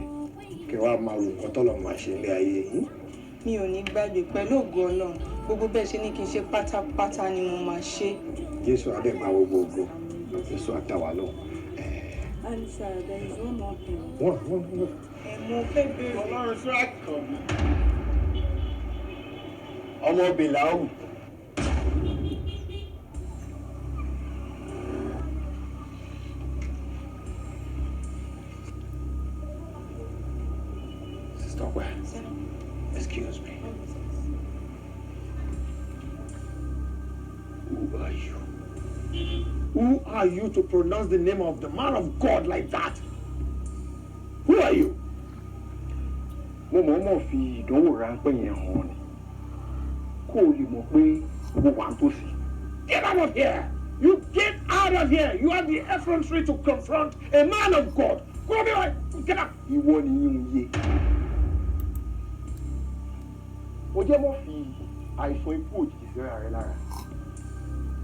kẹ́ wàá máa wo nǹkan tọ́lọ́ máa ṣe ilé ayé yìí. mi ò ní gbàgbé pẹ̀lú ògo Ọlọ́run gbogbo bẹ́ẹ̀ ṣe ní kí n ṣe pátápátá ni mo máa ṣe. Jésù adé máa wo gbogbo Jésù àtàwà lọ. Alisa, there is one more thing. One. Mo fẹ́ bèrè. Ọlọ́run ṣọ́ àkànbí. Ọmọ Bèláù. Sister, where? Excuse me. Who are you? Who are you to pronounce the name of the man of God like that? Who are you? Mo mọ̀ fi ìdánwò ráńpẹ́ yẹn hàn ni. Kó o lè mọ̀ pé mo wà nítòsí. Get out of here! You get out of here! You have the effrontery to confront a man of God. Go away! Get out! Ìwọ ni yín yé. Mo jẹ́ mọ́ fi àìsàn ikú òjijì síra rẹ lára.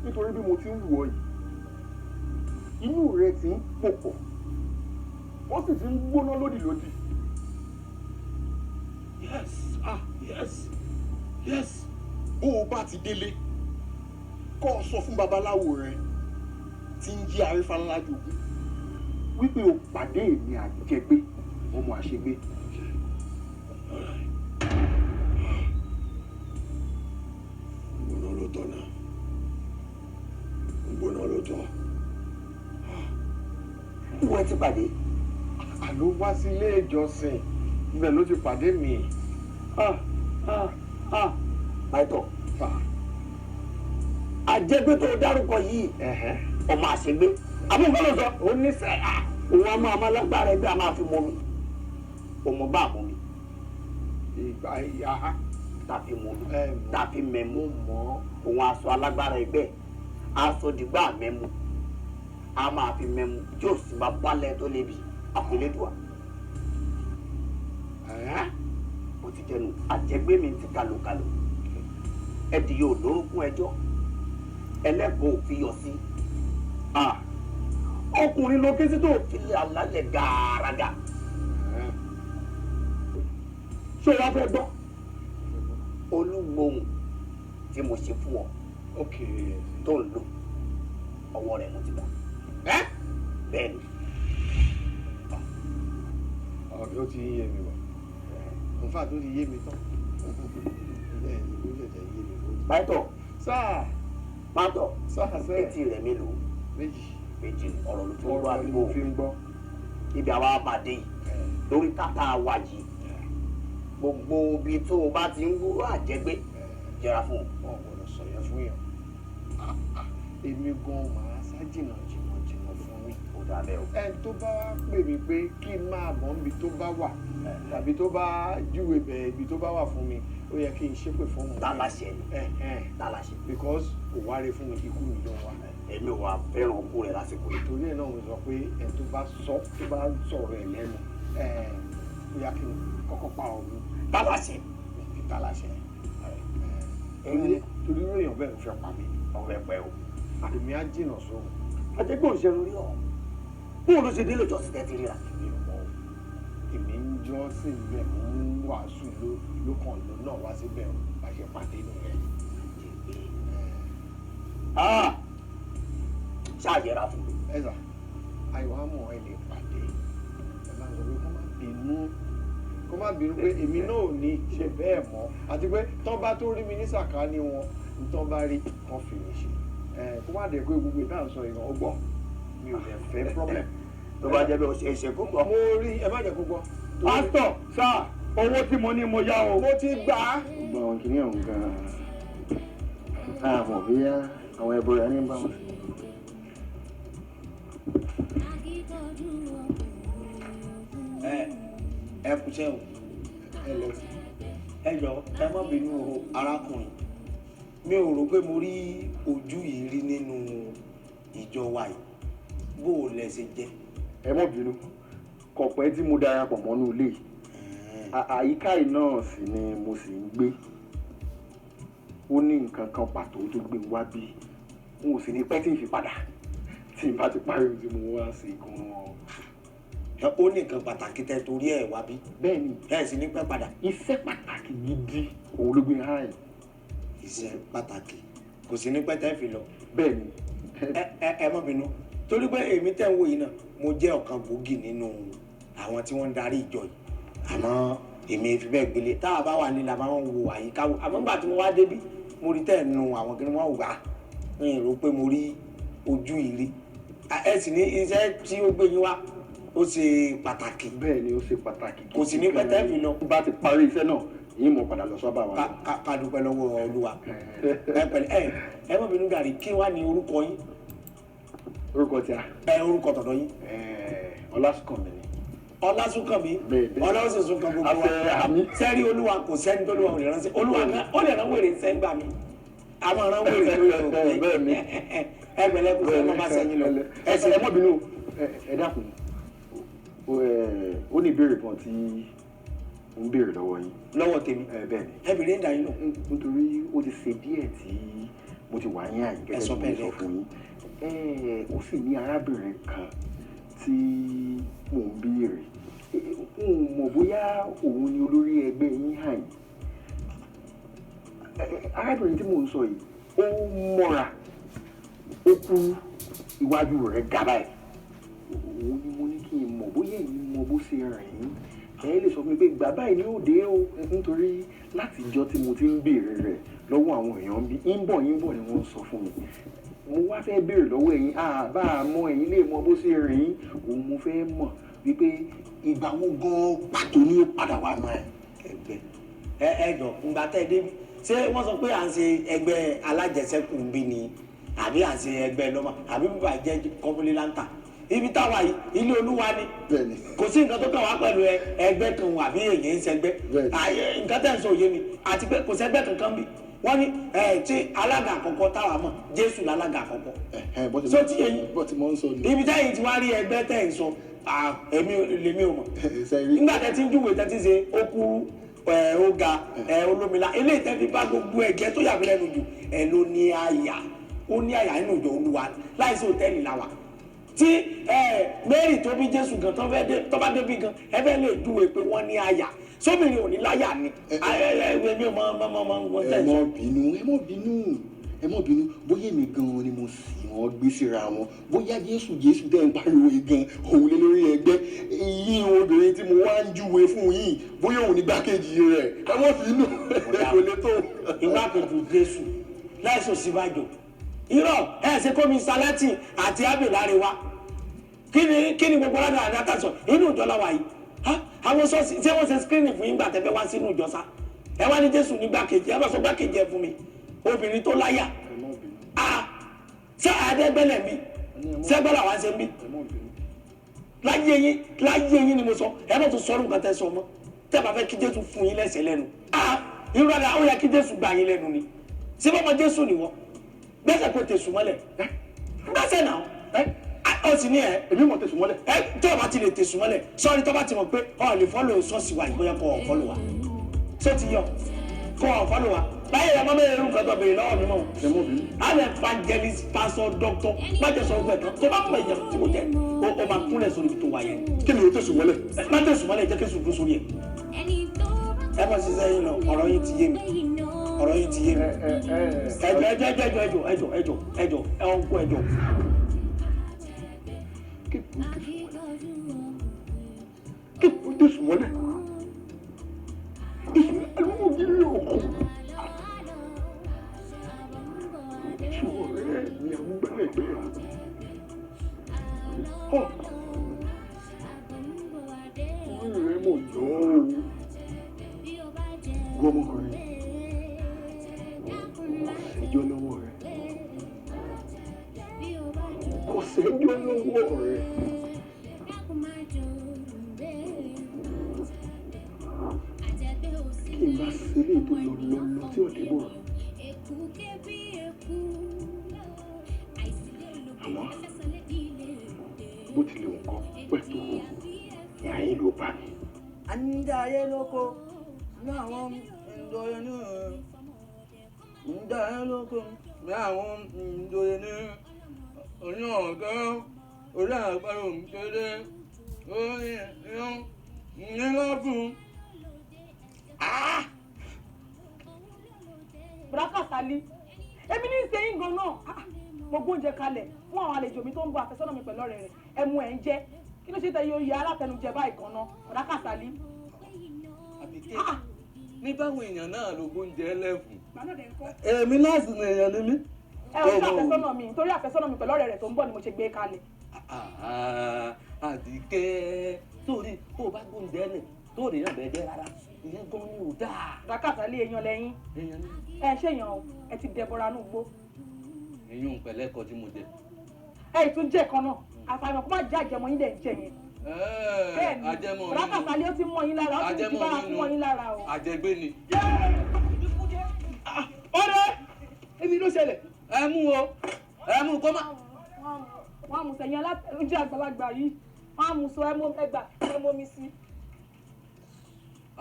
Nítorí bí mo ti ń wù ọ́ yìí, inú rẹ ti ń pòpọ̀. Ó sì ti ń gbóná lódìlódì. Yes. Yes. Bó o bá ti délé, kọ́ ọ sọ fún babaláwo rẹ tí ń jí arífánlá jogún wípé o pàdé èmi àjẹgbé ọmọ àṣegbé. Gbóná ló tọ́ náà. Gbóná ló tọ́. Wọ́n ti pàdé. Àló wá sí ilé ìjọsìn. Ibẹ̀ ló ti pàdé mi. Báyìí àjẹgbé tó dárúkọ yìí ọmọ àṣegbé amúgbọ́n sọ ó ní sẹ́ òun á máa lágbára ẹgbẹ́ a máa fi mọ mi ọmọ bá mọ mi ìgbà ìyá tàfi mọ mi tàfi mẹ́mú mọ́ òun aṣọ alágbára ẹgbẹ́ aṣọ dìgbà mẹ́mú a máa fi mẹ́mú tí ò sì bá balẹ̀ tó lébi àfilédùá ó ti jẹnu àjẹgbé mi ti kàlòkàlò ẹdì yóò lórúkún ẹjọ́ ẹlẹ́kọ̀ọ́ fi yọ sí ọkùnrin ló ké sí tó fi alálẹ̀ gàràgà ṣé o wá fẹ́ gbọ́ olúgbòhùn tí mo ṣe fún ọ tó ń lò ọwọ́ rẹ̀ mo ti bá bẹ́ẹ̀ ni. ó ti yé mi wá nfa tó ti yé mi tán bẹ́ẹ̀ ni ó ṣẹ̀ṣẹ̀ yé mi. Báyìí sáà pátọ̀ sáà etí rẹ̀ mélòó méjì ọ̀rọ̀ ló fi ń gbọ́ àdúgbò fi ń gbọ́ ibi àwa pàdé yìí lórí tata wa yìí gbogbo ibi tó o bá ti ń wúrọ̀ àjẹgbé jẹra fún un. wọn gbọ́dọ̀ sọ yẹn fún yàn èmi gan màá sá jìnnà fún mi. ó dà bẹ́ẹ̀ o. ẹni tó bá pè mí pé kí n máa bọ̀ níbi tó bá wà tàbí tó bá júwe bẹ̀ ibi tó bá wà fún mi ó yẹ kí n ṣépè fún mi. tálàṣẹ ni tálàṣẹ. because kò wáre fún mi ikú mi ló wà. èmi ò wá fẹ́ràn okú rẹ̀ lásìkò yìí. torí ẹ̀ náà mo sọ pé ẹni tó bá sọ tó bá sọ̀rọ̀ ẹ̀ lẹ́nu ó yẹ kí n kọ́kọ́ pa òun. tálàṣẹ. tálàṣẹ. torí èèyàn bẹ́ẹ̀ ń fẹ́ pa mí. ọ̀rẹ́ pẹ́ o. èmi á jìnnà sóhun. àjẹgbẹ́ òṣèlú rí ọ bóun ló ṣe délé ìjọsìn tẹ́tí ríra. èmi ń jọ́sìn bẹ́ẹ̀ mo ń wàásù ló kàn ló náà wá síbẹ̀ bá ṣe pàdé nìyẹn. ṣáàjẹra fún mi. ẹ sà àìwá mọ̀ ẹ lè pàdé ẹ máa sọ pé kó má bínú pé èmi náà ò ní ṣe bẹ́ẹ̀ mọ́ àti pé tán bá tó rí mi ní sàkáání wọn tán bá rí kan fi mi ṣe kó má dẹ̀ pé gbogbo ìdáhùn sọ ìran ọgbọ́n mi ò lè fẹ́ problem. tó bá jẹ́ bí o ṣe é ṣe kó gbọ́. mo rí ẹ má jẹ́ kó gbọ́. pásítọ̀ sáà owó tí mo ní mo yá o. mo ti gbà á. gbogbo àwọn kìnìún ọ̀hún gan-an àmọ̀ bóyá àwọn ẹbọ rẹ̀ ní bá wọn. ẹ kúṣẹ́ o ẹ jọ ẹ má bínú arákùnrin mi ò rò pé mo rí ojú yìí rí nínú ìjọ wa yìí bó o lẹ ṣe jẹ. ẹ má bínú kò pẹ́ tí mo darapọ̀ mọ́nú ilé yìí àyíká yìí náà sì ni mo sì ń gbé ó ní nǹkan kan pàtó tó gbé wá bí n ò sì ní pẹ́ tí n fi padà tí n bá ti parí ohun tí mo wá sí gan-an. ó ní nǹkan pàtàkì tẹ torí ẹ wá bí. bẹ́ẹ̀ni ẹ sì ní pẹ́ padà. iṣẹ́ pàtàkì gidi òun ló gbé hàn yìí. iṣẹ́ pàtàkì kò sí ní pẹ́ tẹ́ fi lọ. bẹ́ẹ̀ni. ẹ má bínú torí pé èmi tẹ́ ń wò yìí náà mo jẹ́ ọ̀kan gbòógì nínú àwọn tí wọ́n ń darí ìjọ yìí àmọ́ èmi fi bẹ́ẹ̀ gbélé tá a bá wà nílẹ̀ àbá wọn wo àyíká wo àmọ́ nígbà tí mo wá débi mo rí tẹ̀ nu àwọn kí ni wọ́n wà ń rò pé mo rí ojú ìrí ẹ sì ní iṣẹ́ tí ó gbé yín wá ó ṣe pàtàkì. bẹ́ẹ̀ ni ó ṣe pàtàkì. kò sí ní pẹ́tẹ́ fi lọ. bá ti parí iṣẹ́ náà yìí mo padà lọ sọ́ba wa. ká dúpẹ́ lọ́wọ́ olúwa ẹ pẹ̀lẹ́ ẹ mọ̀ bínú gàrí kí wá ní orúkọ yín. orúkọ tí a. orúkọ tọ̀dọ̀ yín. Ọlásùnkànmí ni. Ọlásùnkànmí Ọlọ́run sì kan gbogbo wa sẹ́rí olúwa kò sẹ́ni tó lúwa ò lè ránṣẹ́ olúwa náà ó lè rán wèrè sẹ́ńgbà mi àwọn rán wèrè tó yẹ òkè ẹgbẹ̀lẹ́ kò sẹ́ni bá sẹ́yìn lọ. ẹ mọ́ bínú ẹ dákun ó ní ìbéèrè kan tí ń béèrè lọ́wọ́ yín. lọ́wọ́ tèmi bẹ́ẹ̀ ni. ẹ bèrè ń dà yín lọ. nítorí ó ti ṣe díẹ̀ tí mo ti wà ní àyè gẹ́gẹ́ bí mo sọ fún yín ó sì ní arábìnrin kan tí mò ń béèrè n mọ̀ bóyá òun ni olórí ẹgbẹ́ yín hàn yín arábìnrin tí mò ń sọ yìí ó mọ́ra ó kú iwájú rẹ̀ gàbá ẹ̀ òun ni mo ní kí n mọ̀ bóyá èyí mọ bó ṣe rìn yín ẹ lè sọ fún mi pé bàbá yìí ni ó dé o nítorí láti ìjọ tí mo ti ń béèrè rẹ̀ lọ́wọ́ àwọn èèyàn bí ń bọ̀ ni wọ́n sọ fún mi mo wá fẹ́ béèrè lọ́wọ́ ẹ̀yin bá a mọ ẹ̀yin lè mọ bó ṣe rìn yín òun mo fẹ́ mọ̀ wípé ìgbà wo gan pàtó ni ó padà wá máa ẹgbẹ́. ẹ jọ ǹgbà tẹ́ ẹ débi ṣé wọ́n sọ pé à ń ṣe ẹgbẹ́ alájẹsẹ́kù ń bí ni àbí à ń ṣe ẹgbẹ́ lọ́mọ àbí bíbá jẹ́ kọ́múlé láǹtà ibi táwa yìí ilé olúwa ni kò sí nǹkan tó kàn wá pẹ̀lú ẹgbẹ́ kan àbí èyí ń ṣẹgbẹ́ nǹkan tẹ̀ ń sọ òye mi àti pé kò sẹ́gbẹ́ kankan bí wọ́n ní tí alága àkọ́kọ́ táwa mọ̀ Jésù lálága àkọ́kọ́ so tí yẹn ibi táyì ti wá rí ẹgbẹ́ tẹ̀ ń sọ èmi lèmi ò mọ̀ nígbà tẹ́ ti ń júwèé tẹ́ ti ṣe ó kúrú ó ga olómìnira eléyìí tẹ́ fi bá gbogbo ẹ̀jẹ̀ tó yà mí lẹ́nu jù ló ní àyà ó ní àyà nínú ìjọ olúwa láìsí òtẹ́ẹ̀lì làwà tí Mary tó bí Jésù gan tó bá débi gan ẹ fẹ́ lè júwèé pé wọ́n ní àyà sóbìnrin ò ní láyà ni èmi ò mọ ẹ mọ bínú bóyá èmi gan-an ni mo sì wọn gbé síra wọn bóyá Jésù tẹ́ ń pariwo gan òun lé lórí ẹgbẹ́ yín obìnrin tí mo wá ń júwe fún yín bóyá òun ní gbákejì rẹ̀ ẹ mọ bínú kò lè tó. ìgbákejì Jésù láìsò síwájú irọ́ ẹ ṣe kó mi salati àti abèláre wa kí ni gbogbo ọlọ́dà àdáta sọ inú ìjọ la wà yìí àwọn sọ́ọ̀sì tí wọ́n ṣe screening fún yín gbà tẹ́fẹ́ wá sínú ìjọ sá ẹ wá ní Jésù ní gbákejì ẹ bá sọ gbákejì ẹ fún mi obìnrin tó láyà ṣé àdẹ́gbẹ́lẹ̀ mi ṣẹ́gbẹ́lẹ̀ wá ṣe ń bí láyé yín ni mo sọ ẹ bá tún sọ́ọ́rù nǹkan tẹ́ sọ mọ́ tẹ́ bá fẹ́ kí Jésù fún yín lẹ́sẹ̀ lẹ́nu irú àdá ó yẹ kí Jésù gbà yín lẹ́nu ni ṣé bọ́mọ Jésù nìwọ gbẹ́sẹ̀ kó tẹ̀sùn mọ́lẹ̀ gbẹ́sẹ̀ náà ó sì ní èmi mọ̀ tẹ̀sùn mọ́lẹ̀ tó o bá ti lè tẹ̀sùn mọ́lẹ̀ sọ́ọ́rí tó bá ti mọ̀ pé ọ̀ lè fọ́lọ̀ ṣọ́ọ̀ṣì wa ìbóyá kọ́ ọ̀ fọ́lọ̀ wa ṣé ti yọ kọ́ ọ̀ fọ́lọ̀ wa báyìí ẹ̀ mọ́ mẹ́rin irú nǹkan tó béèrè lọ́wọ́ mi mọ́ I'm evangelist pastor doctor májèsọ ọgbẹ́ tán tó bá pọ̀ ìjà tí mo jẹ́ o máa kúnlẹ̀ sórí ibi tó wà yẹn. kí ni o tẹ̀sùn mọ́lẹ̀. má tẹ̀sùn mọ́lẹ̀ jẹ́ kí sùn dúró sórí ẹ̀. ẹ bá ṣiṣẹ́ yín lọ ọ̀rọ̀ yín ti yé mi ọ̀rọ̀ yín ti yé mi ẹjọ́ ọ̀nkú ẹjọ́. kí ni o tẹ̀sùn mọ́lẹ̀. ìṣòro gírí òkú. ọ̀rẹ́ mi àmúgbálẹ́gbẹ́ rà. orí rẹ̀ mọ̀ yọ́ ọ́. gbọ́mọkùnrin ṣẹjọ́ lọ́wọ́ rẹ̀ kò ṣẹjọ́ lọ́wọ́ rẹ̀ kí n bá ṣeré tó lọ tí ò dé bọ̀ àmọ́ bó tilẹ̀ nǹkan pẹ̀lú ìyá yín ló bá mi. a ń darí lóko ní àwọn ìdòyè ní ń darí lóko ní àwọn ìdòyè ní oní ọ̀gá orí àgbàrá òmùkéde orí ìyọ́n nílọ́gùn. Bùrákàsálí èmi ní í ṣe yín gan náà mo gbóúnjẹ kalẹ̀ fún àwọn àlejò mi tó ń bọ̀ àfẹ́sọ́nà mi pẹ̀lú ọ̀rẹ́ rẹ̀ ẹmu ẹ̀ ń jẹ́ kí ló ṣe tẹ yóò yẹ alátẹnujẹ báyìí gan náà Bùrákàsálí. Àbíké ní báwọn èèyàn náà ló gbóúnjẹ lẹ́fù èmi náà sì ní èèyàn ní mí. ẹ ò sí àfẹ́sọ́nà mi nítorí àfẹ́sọ́nà mi pẹ̀lú ọ̀rẹ́ rẹ̀ tó ń bọ̀ ni mo ṣe gbé kalẹ̀. Àbíké sórí tó o bá gbóúnjẹ lẹ̀ tó rèé náà bẹ́ẹ̀ jẹ́ rárá ìyẹn gan ni ò dáa. Bùrákàsálí èèyàn lẹ́yìn ẹ ṣèyàn o ẹ ti dẹbọra nù gbó. èyún pẹ̀lẹ́kọ̀ tí mo jẹ. ẹ tún jẹ kan náà àfàìmọ̀ kó má jẹ àjẹmọ́ yín lẹ̀ ń jẹ yẹn. bẹ́ẹ̀ni àjẹmọ́ mi bùrákà Sálí ó ti mọ yín lára ó ti di bára fún yín lára o. àjẹgbé ni. ọ̀rẹ́ èmi ló ṣẹlẹ̀. ẹ mú o ẹ mú kó má. wọ́n á mú sẹ́yìn alájẹ àgbàlagbà yìí wọ́n á mú sọ ẹ mọ́ mi sí.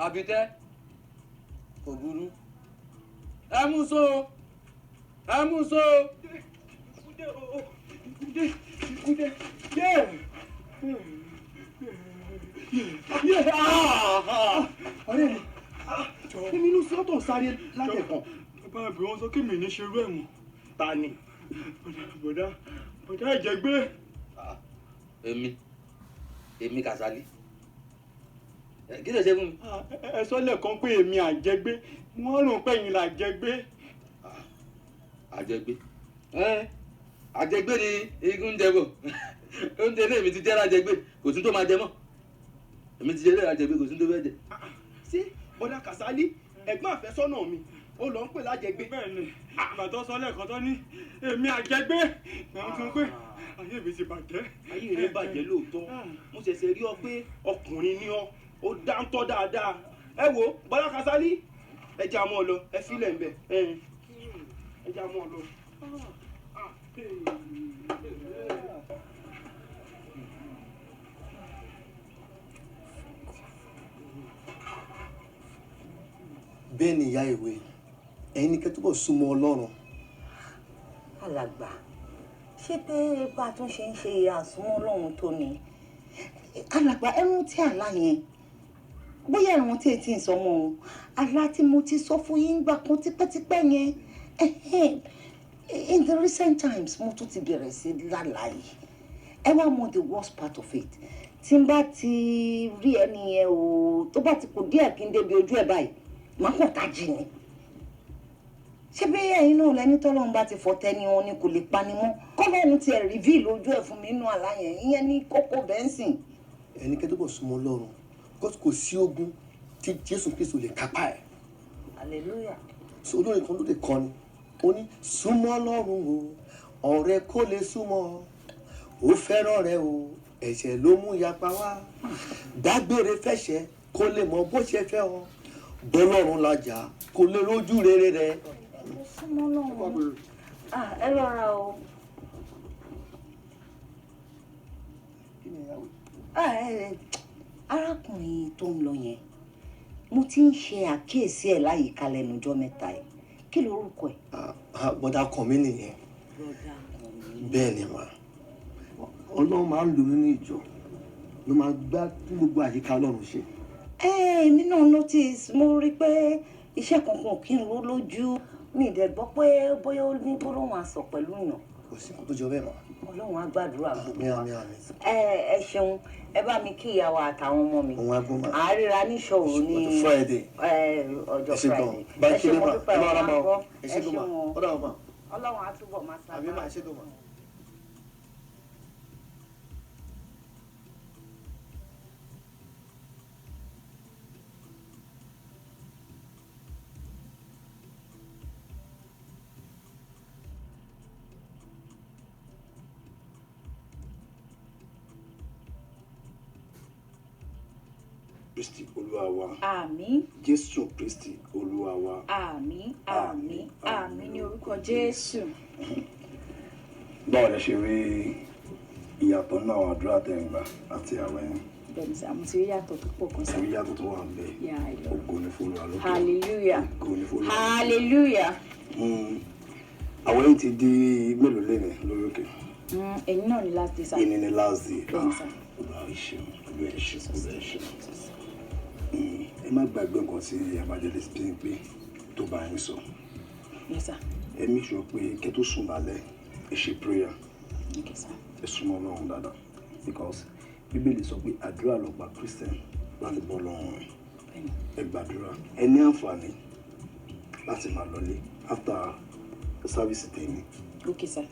àbítẹ́ kò burú ẹ mú so ẹ mú so. ọ̀rẹ́ mi èmi ló sọ tó sáré látẹ̀kọ̀. bàbá àbí wọn sọ kí mi ní ṣerú ẹ̀ mọ́. ta ni. bọ̀dá Ìjẹ̀gbé. èmi Kàsálí kí ló ṣe fún mi. ẹ sọ lẹ́ẹ̀kan pé èmi Àjẹgbé wọ́n rò pé ẹ̀yin là Àjẹgbé. Àjẹgbé àjẹgbé ni igun ń jẹ bò oúnjẹ ilé mi ti jẹ́ lájẹgbé kò tún tó máa jẹ mọ́ èmi ti jẹ́ ilé lájẹgbé kò tún tó fẹ́ jẹ. ṣé bọ́dà Kàsálí ẹ̀gbọ́n àfẹ́sọ́nà mi ó lọ ń pè lájẹgbé. bẹ́ẹ̀ni màtọ́ sọ lẹ́ẹ̀kan tó ní èmi Àjẹgbé àwọn tún pé ayé mi ti bàjẹ́. ayé rẹ bàjẹ́ lóòótọ́ mo ṣẹ̀ṣẹ̀ rí ọ pé ọkùnrin ni ọ ó dáńtọ́ dáadáa. ẹ wo bọ́dà Kàsálí ẹ já mọ́ ọ lọ ẹ sílẹ̀ ń bẹ̀ ẹ já mọ́ ọ lọ. bẹ́ẹ̀ ni ìyá ìwé ẹ̀yin ní kẹ́ túbọ̀ súnmọ́ Ọlọ́run. alàgbà ṣé pé bá a tún ṣe ń ṣe àsúnmọ́ Ọlọ́run tó ni alàgbà ẹ̀rùn tí àlá yẹn bóyá ẹ̀rùn tí ètí ìsọmọ o àlá tí mo ti sọ fún yín gbà kan tipẹ́tipẹ́ yẹn in the recent times mo tún ti bẹ̀rẹ̀ sí lálàá yìí ẹ wá mọ the worst part of it tí n bá ti rí ẹni yẹn o tó bá ti kù díẹ̀ kí n débi ojú ẹ̀ báyìí màá kàn tají ni ṣé bí ẹ̀yin náà lẹni tọ́lọ́run bá ti fọ tẹni wọn ni kò lè pani mọ́ kọ́lọ́run ti ẹ̀ reveal ojú ẹ̀ fún mi nínú àlá yẹn ìyẹn ní kókó bẹ́ńsìn. ẹni kẹ́ túbọ̀ súnmọ́ Ọlọ́run kò sí ogun tí Jésù Kristo lè kápá ẹ̀. hallelujah. so olórin kan ló lè kọ́ ni ó ní súnmọ́ Ọlọ́run o ọ̀rẹ́ kó lè súnmọ́ ó fẹ́ràn rẹ o ẹ̀ṣẹ̀ ló mú yapa wá dágbére fẹ̀ṣẹ̀ kó lè mọ bó ṣe fẹ́ ọ bọ́lọ́run lajà kó lè rójú rere rẹ. súnmọ́ Ọlọ́run ẹ rọra o. arákùnrin tó ń lọ yẹn mo ti ń ṣe àkíyèsí ẹ̀ láyìíká lẹ́nu ọjọ́ mẹ́ta yìí kí lorúkọ ẹ̀. bọ́dà kan mi nìyẹn bẹ́ẹ̀ ni mà Ọlọ́run máa ń lò nínú ìjọ ló máa gbá gbogbo àyíká Ọlọ́run ṣe. èmi náà notice mo rí i pé iṣẹ́ kankan kí n ro lójú mi ì dẹ̀ gbọ́ pé bóyá ó ní gbólóhùn àsọ pẹ̀lú ìyàn. kò sí kó tó jọ bẹ́ẹ̀ mọ́. Ọlọ́run á gbàdúrà gbogbo wa. àmín àmín. ẹ ṣeun ẹ bá mi kí ìyàwó àtàwọn ọmọ mi. òun agbó máa. àárẹ̀ra níṣòro ní Friday. ọjọ́ Friday. ẹ ṣe mo dúpẹ́ wọn máa gbọ́ ẹ ṣe gbọ́ ọ̀dọ̀ àwọn. Ọlọ́run á túbọ̀ máa sábà. àbí máa ṣe tó máa. Kristi Olúwa wa. Àmín. Jésù Kristi Olúwa wa. Àmín, àmín, àmín ní orúkọ Jésù. Báwo lẹ ṣe rí ìyàtọ̀ náà àwọn àdúrà tẹ̀ ń gbà àti àwẹ̀ yẹn? Bẹ́ẹ̀ni sá, mo ti rí yàtọ̀ tó pọ̀ kan sá. Rí yàtọ̀ tó wà ń bẹ̀. Ògo ni fún Olúwa lókè. Hallelujah. Ògo ni fún Olúwa. Hallelujah. Àwọn yìí ti di mélòó lẹ́nu lórí òkè? Ẹ̀yin náà ni last day sá. Èmi ni last day. Bẹ́ẹ̀ni sá. Olúwa ìṣeun, Olúwa ìṣeun, Olúwa ìṣeun. Ẹ má gbàgbé nǹkan tí evangelist pín pé tó bá yín sọ. Yes sir. Ẹ make sure pé kẹ́ tó sùn lálẹ́ ẹ ṣe prayer. Okay sir. Ẹ súnmọ́ Ọlọ́run dáadáa because Bíbélì sọ pé àdúrà ló pa Christian láti bọ́ lọ́rùn rẹ̀. Ẹ gbàdúrà. Ẹ ní àǹfààní láti máa lọlé after service tèmi. Okay sir.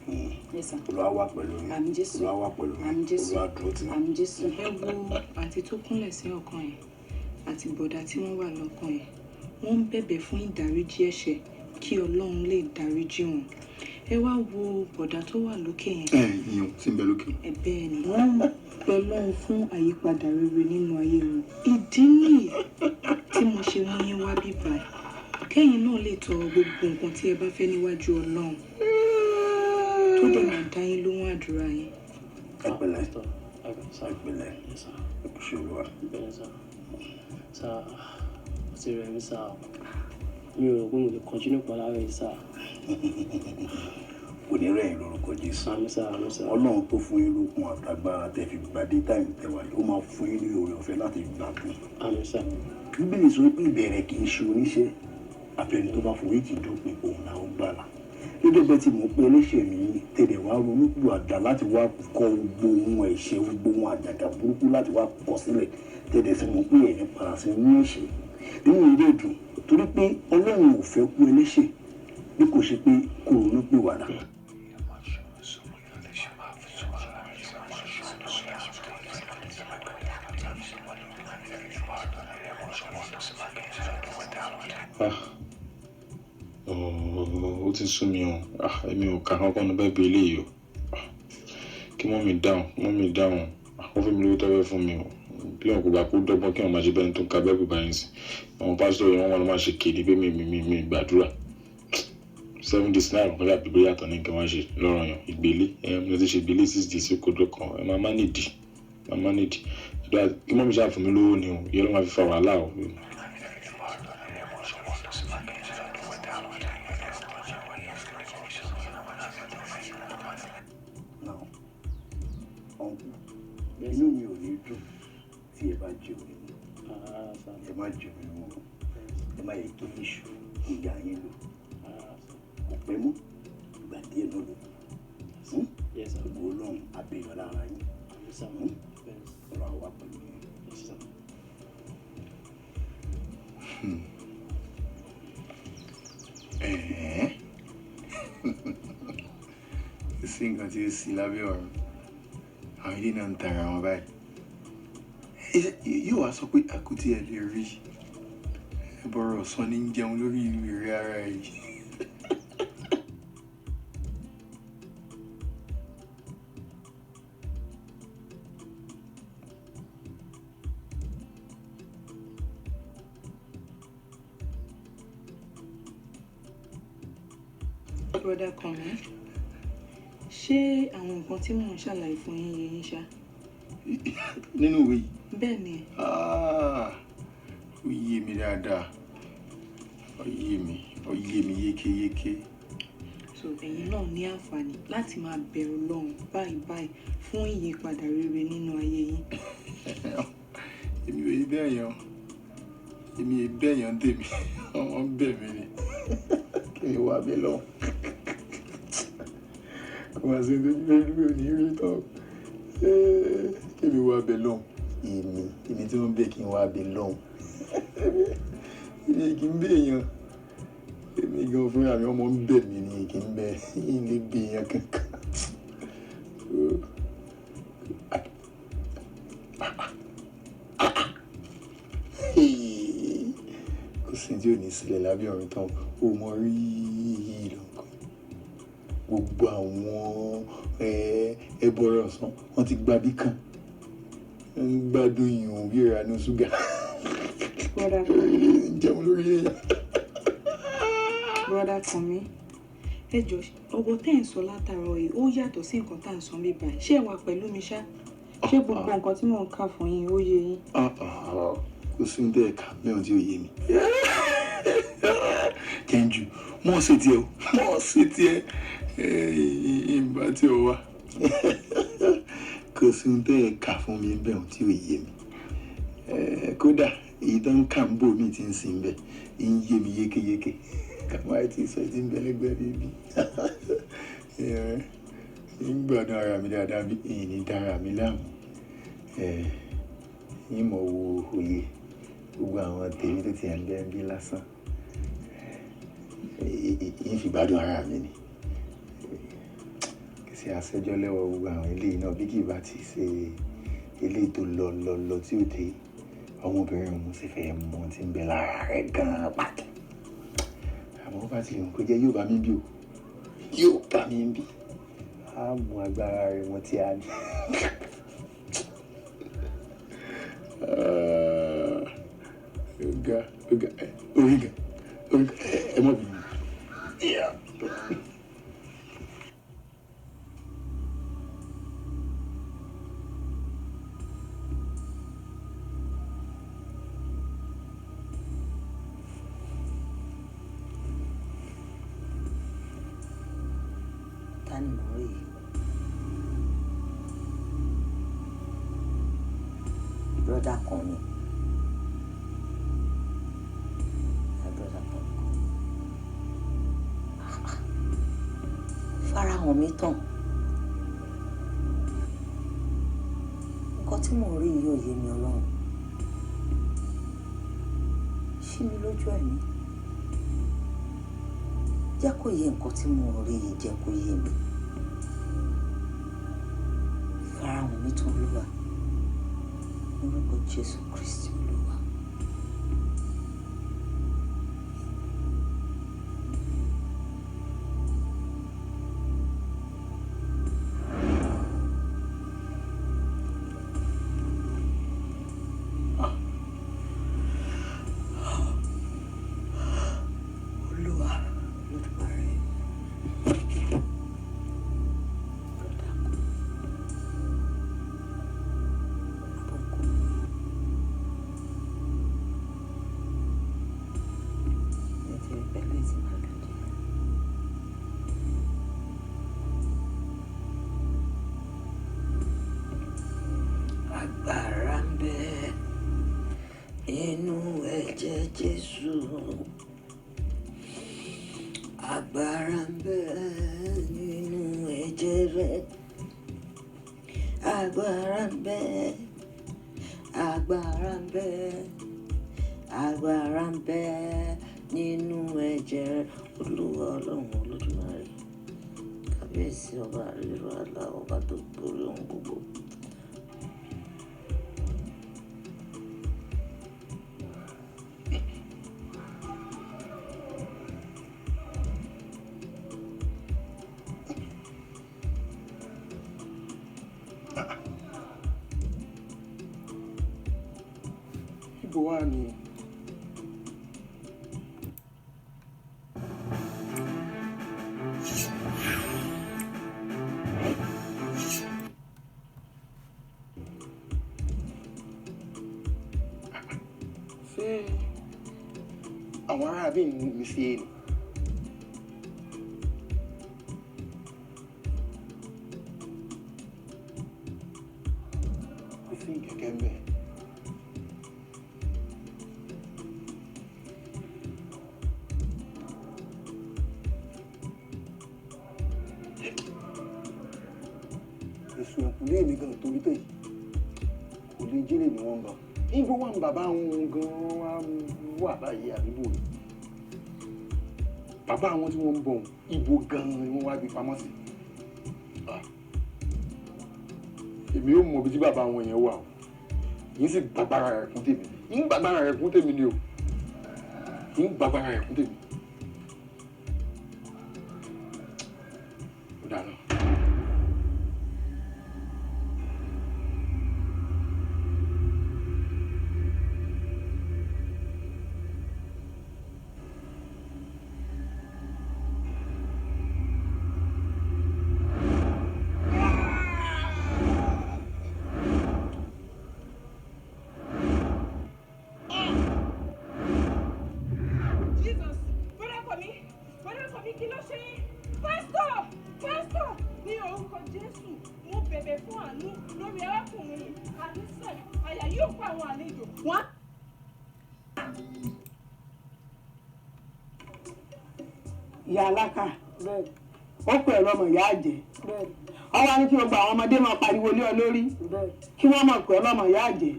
Yes sir. Olúwa wà pẹ̀lú mi. Àmín Jésù. Olúwa wà pẹ̀lú mi. Àmín Jésù. Olúwa dúró tì mí. Àmín Jésù. Ẹ wo àǹtí tó kúnlẹ̀ sí ọkàn yẹn àti bọ̀dá tí wọ́n wà lọ́kàn yẹn wọ́n ń bẹ̀bẹ̀ fún ìdáríjì ẹ̀ṣẹ̀ kí Ọlọ́run lè dáríjì wọn. ẹ wá wo bọ̀dá tó wà lókè yẹn. ìyẹn tí ń bẹ lókè. bẹ́ẹ̀ ni wọ́n ń bẹ lọ́hùn fún àyípadà rere nínú ayé wọn. ìdí nìyí tí mo ṣe mú yín wá bíbá kẹ́yìn náà lè tọrọ gbogbo nǹkan tí ẹ bá fẹ́ níwájú Ọlọ́run tó dẹ̀ máa dá yín lóhùn àdúrà yín. ẹgbẹ̀lẹ́ ẹgbẹ̀lẹ́ ṣòro wa. Sir, ti rẹ̀ mí sá mi ò rò pé mo lè continue pọ̀ lára yìí sá. kò ní rẹ̀ lórúkọ Jésù. Ọlọ́run tó fún yín lókun àtàgbára tẹ́ fi gbàdé táìmù tẹwà yìí ó máa fún yín ní oore ọ̀fẹ́ láti gbàgbọ́. Bíbélì sọ pé ìbẹ̀rẹ̀ kì í ṣe oníṣẹ́ àfẹni tó bá forí ti dópin òun náà ó gbàlà. Gẹ́gẹ́ bẹ́ẹ̀ tí mo pé ẹlẹ́ṣẹ̀ mi tẹ̀lé wá ronú àdá láti wá kọ gbogbo ohun ẹ̀ṣẹ̀ gbogbo ohun àjàgà burúkú láti wá kọ sílẹ̀ tẹ̀lé sí mo pé ẹ̀yìn parasẹ̀ ní ẹ̀ṣẹ̀ nínú ilé ìdùn torí pé Ọlọ́run ò fẹ́ kú ẹlẹ́ṣẹ̀ bí kò ṣe pé kò ronú pé wàdà. Ó ti sú mi o. Èmi ò kà kankan ní bẹ́ẹ̀ bí eléyìí o. Kí mọ́mì dáhùn. Wọ́n fún mi lówó tọ́wẹ́ fún mi o. Bí wọn kò bá kó dọ́gbọ́n kí wọn máa ṣe bẹ́ẹ̀ tó ń ka bẹ́ẹ̀ báyìí sí. Àwọn pásítọ̀ yẹn wọ́n máa ṣe kéde pé mi gbàdúrà. 7 days náà kọ́lá bíbélì yàtọ̀ ní kí wọ́n ṣe lọ́rọ̀ yàn ìgbélé. Mo ti ṣe ìgbélé 6 days kó dọ́ kan. Ẹ máa nídìí. Kí mọ́mì ṣáà fún mi lówó ni o. Ìyẹn ló máa fi fa wàhálà o. Inú mi ò ní dùn tí ẹ bá jẹ omi mu. Ẹ má jẹ omi mu. Ẹ má yẹ kí iṣu ìyá yín lò. Kò pẹ́ mọ́ ìgbà díẹ̀ náà ló kù. Gbogbo Ọlọ́run abẹ́yọ̀ lára yín. Ọ̀rọ̀ àwa pẹ̀lú yín. Sí nǹkan tí ó sì lábẹ́ ọ̀run àwọn ilé náà ń tara wọn báyìí yóò wá sọ pé àkútí ẹ lè rí ẹbọrọ ọsán ní jẹun lórí ìrẹ ara yìí. Brother Kànmí, ṣé àwọn nǹkan tí mò ń ṣàlàyé fún yín yé yín ṣá? Nínú ìwé yìí? Bẹ́ẹ̀ ni. Ó yé mi dáadáa. Ó yé mi yékéyéké. So ẹ̀yin náà ní àǹfààní láti máa bẹ̀rù Ọlọ́run báyìí fún ìyípadà rere nínú ayé yín. Èmi ò yí bẹ́ẹ̀ yan. Èmi ò bẹ́ẹ̀ yan tèmi. Wọ́n bẹ̀ mí ni. Kí ni wàá bẹ lọ? Kò wá sí ní ìlú òní rí tán. Kí ni wàá bẹ lọ? Èmi tí wọ́n bẹ̀ kí n wàá bẹ lọ. Èmi kì í bẹ̀ yan. Èmi gan fúnra mi ọmọ ń bẹ̀ mí ni kì í bẹ̀ ilé bẹ̀ yan kankan. Kò sí tí ò ní sílẹ̀ lábẹ́ ọ̀run tán ó mọ rí yìí lọ́kàn. Gbogbo àwọn ẹbọra ọ̀sán wọ́n ti gba bí kan ń gbádùn ìhùn bí ìranú ṣúgà jẹun lórí èèyàn. Brother Kànmí, ẹ jọ̀ọ́ ọ̀rọ̀ tẹ́ ń sọ látàárọ̀ yìí ó yàtọ̀ sí nǹkan tá à ń sọ bí báyìí. Ṣé ẹ wà pẹ̀lú mi ṣá? Ṣé gbogbo nǹkan tí mò ń kà fún yín ó yé yín? Kò sí ní tẹ́ẹ̀ka mẹ́rin tí ó yé mi. Kẹ́ńjù mọ́ ṣe tiẹ̀ o mọ́ ṣe tiẹ̀ ìbá tí ó wà. Kò sí ní tẹ́ẹ̀ka fún mi bẹ́ẹ̀ tí ó yé mi. Kódà èyí tó ń kà ń bò mí ti ń sin bẹ́ẹ̀ ń yé mi yékéyéké. Kàmá àti ìsọ̀ ti ń bẹ́lẹ́gbẹ́ bíbí. Ń gbádùn ara mi dáadáa bí èyí ní dára mi láàmú. Yín mọ̀ wo òye gbogbo àwọn tèmi tó ti ẹ̀ ń bẹ́ bí lásán. Yín fi gbádùn ara mi ni. Kì í ṣe àṣẹjọ́ lẹ́wọ̀ gbogbo àwọn eléyìí náà bí kì í bá ti ṣe eléyìí tó lọ tí ò dé. Ọmọbìnrin mo sì fẹ́ mọ tí ń bẹ lára rẹ̀ gan-an pàtó. Àmọ́ bá ti lè mọ̀ pé jẹ́ yóò bá mi bí o yóò bá mi bí. a mú agbára rẹ̀ wọ́n tí a ní. Oga ẹ mọ̀ bí. Tani mo rí yìí? Brọ́dà kan ni. Brọ́dà kan. Farahàn mi tán. Nǹkan tí mo rí yìí ò yé mi Ọlọ́run. Ṣí mi lójú ẹ̀mí. Jẹ́ kó yé nǹkan tí mo rí yìí jẹ́ kó yé mi. Farahàn mi tán Olúwa. Orúkọ Jésù Kristi Olúwa. Olúwa Olódùmarè. Agbára ń bẹ nínú ẹ̀jẹ̀ Jésù. Agbára ń bẹ nínú ẹ̀jẹ̀ rẹ̀. Agbára ń bẹ. Agbára ń bẹ. Agbára ń bẹ nínú ẹ̀jẹ̀ rẹ̀. Olúwa Ọlọ́run Olódùmarè. Kábíyèsí ọba àríwá àlá ọba tó borí ohun gbogbo. Ibo wà ní. Ṣé àwọn aráàbí ń mi sí èlò? Kò sí kẹ̀kẹ́ mbẹ́. Èsùn ẹ̀kúnlé mi gan torí pé kò lè jẹ́lẹ̀ ni wọ́n ń bọ̀. Ibo wà ní bàbá wọn gan-an wà báyìí àbíbò ni. Bàbá àwọn tí wọ́n ń bọ̀ ibo gan-an ni wọ́n wá gbé pamọ́ sí. Èmi ò mọ ibi tí bàbá wọn yẹn wà o. Yín sì gbàgbára rẹ̀ kún tèmi. Yín gbàgbára rẹ̀ kún tèmi ni o. Yín gbàgbára rẹ̀ kún tèmi. Ó dáná. Ìyá aláka ó pè ọ́ lọ́mọ ìyá àjẹ́ ọwọ́ ní kí gbogbo àwọn ọmọdé máa pariwo lé ọ lórí kí wọ́n mọ̀ pé ọlọ́mọ ìyá àjẹ́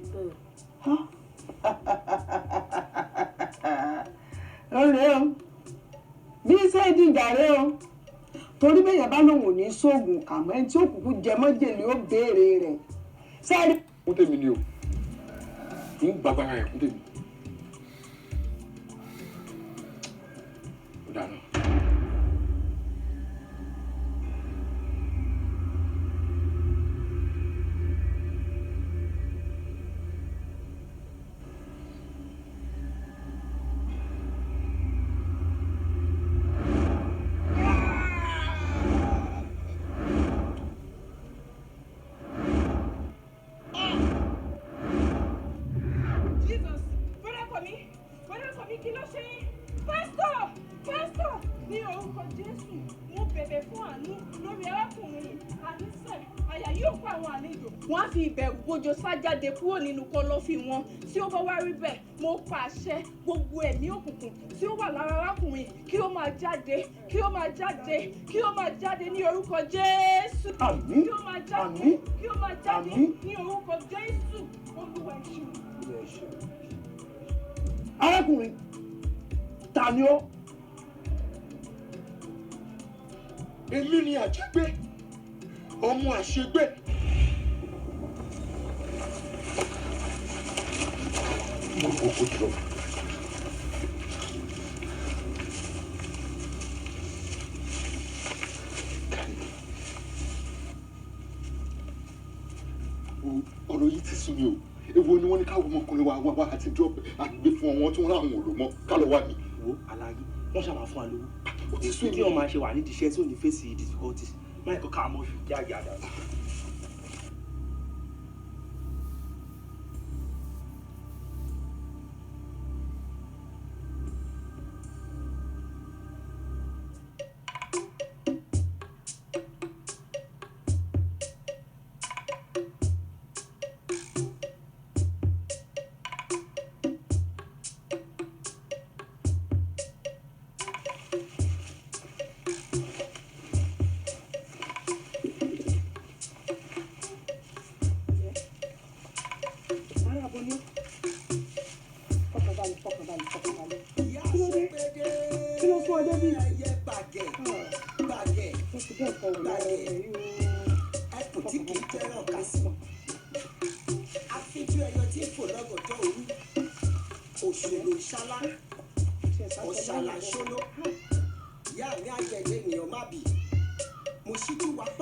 ó rèé o bí iṣẹ́ ìdíjà rèé o torí bẹ́ẹ̀ yẹn bá lòun ò ní sóògùn àmọ́ ẹni tí òkùnkùn jẹ mọ́jèlé ó béèrè rẹ̀ sẹ́ẹ̀rí. Kún tèmi ni o. Yín gbàgbára rẹ̀ kún tèmi. Ó dáná. ṣàánú lórí arákùnrin àníṣe àyà yóò kó àwọn àlejò. Wọ́n á fi ìbẹ̀rù bójó sájáde kúrò nínú kọ̀lọ̀fín wọn. Tí ó bá wá rí bẹ́ẹ̀, mo pa àṣẹ gbogbo ẹ̀mí òkùnkùn tí ó wà lára arákùnrin kí ó máa jáde, kí ó máa jáde, kí ó máa jáde ní orúkọ Jésù. Àmín. Kí ó máa jáde, kí ó máa jáde ní orúkọ Jésù. Olúwa ẹ ṣé. Arákùnrin, ta ni ọ́? Èmi ni àjẹgbé, ọmọ àṣegbé. Ọ̀rọ̀ yìí ti sú mi o. Èwo ni wọ́n ní káwọn ọmọkùnrin wa àti drop àgbè fún wọn tí wọ́n láwọn ò lò mọ́ ká lọ wà ní. Wo aláyé wọ́n ṣàmà fún wa lówó. Ó ti sún kí wọ́n máa ṣe wà nídìí iṣẹ́ tí ò ní fèsì difficulties. Máa kọ́ ká mọ́ jáde àdá.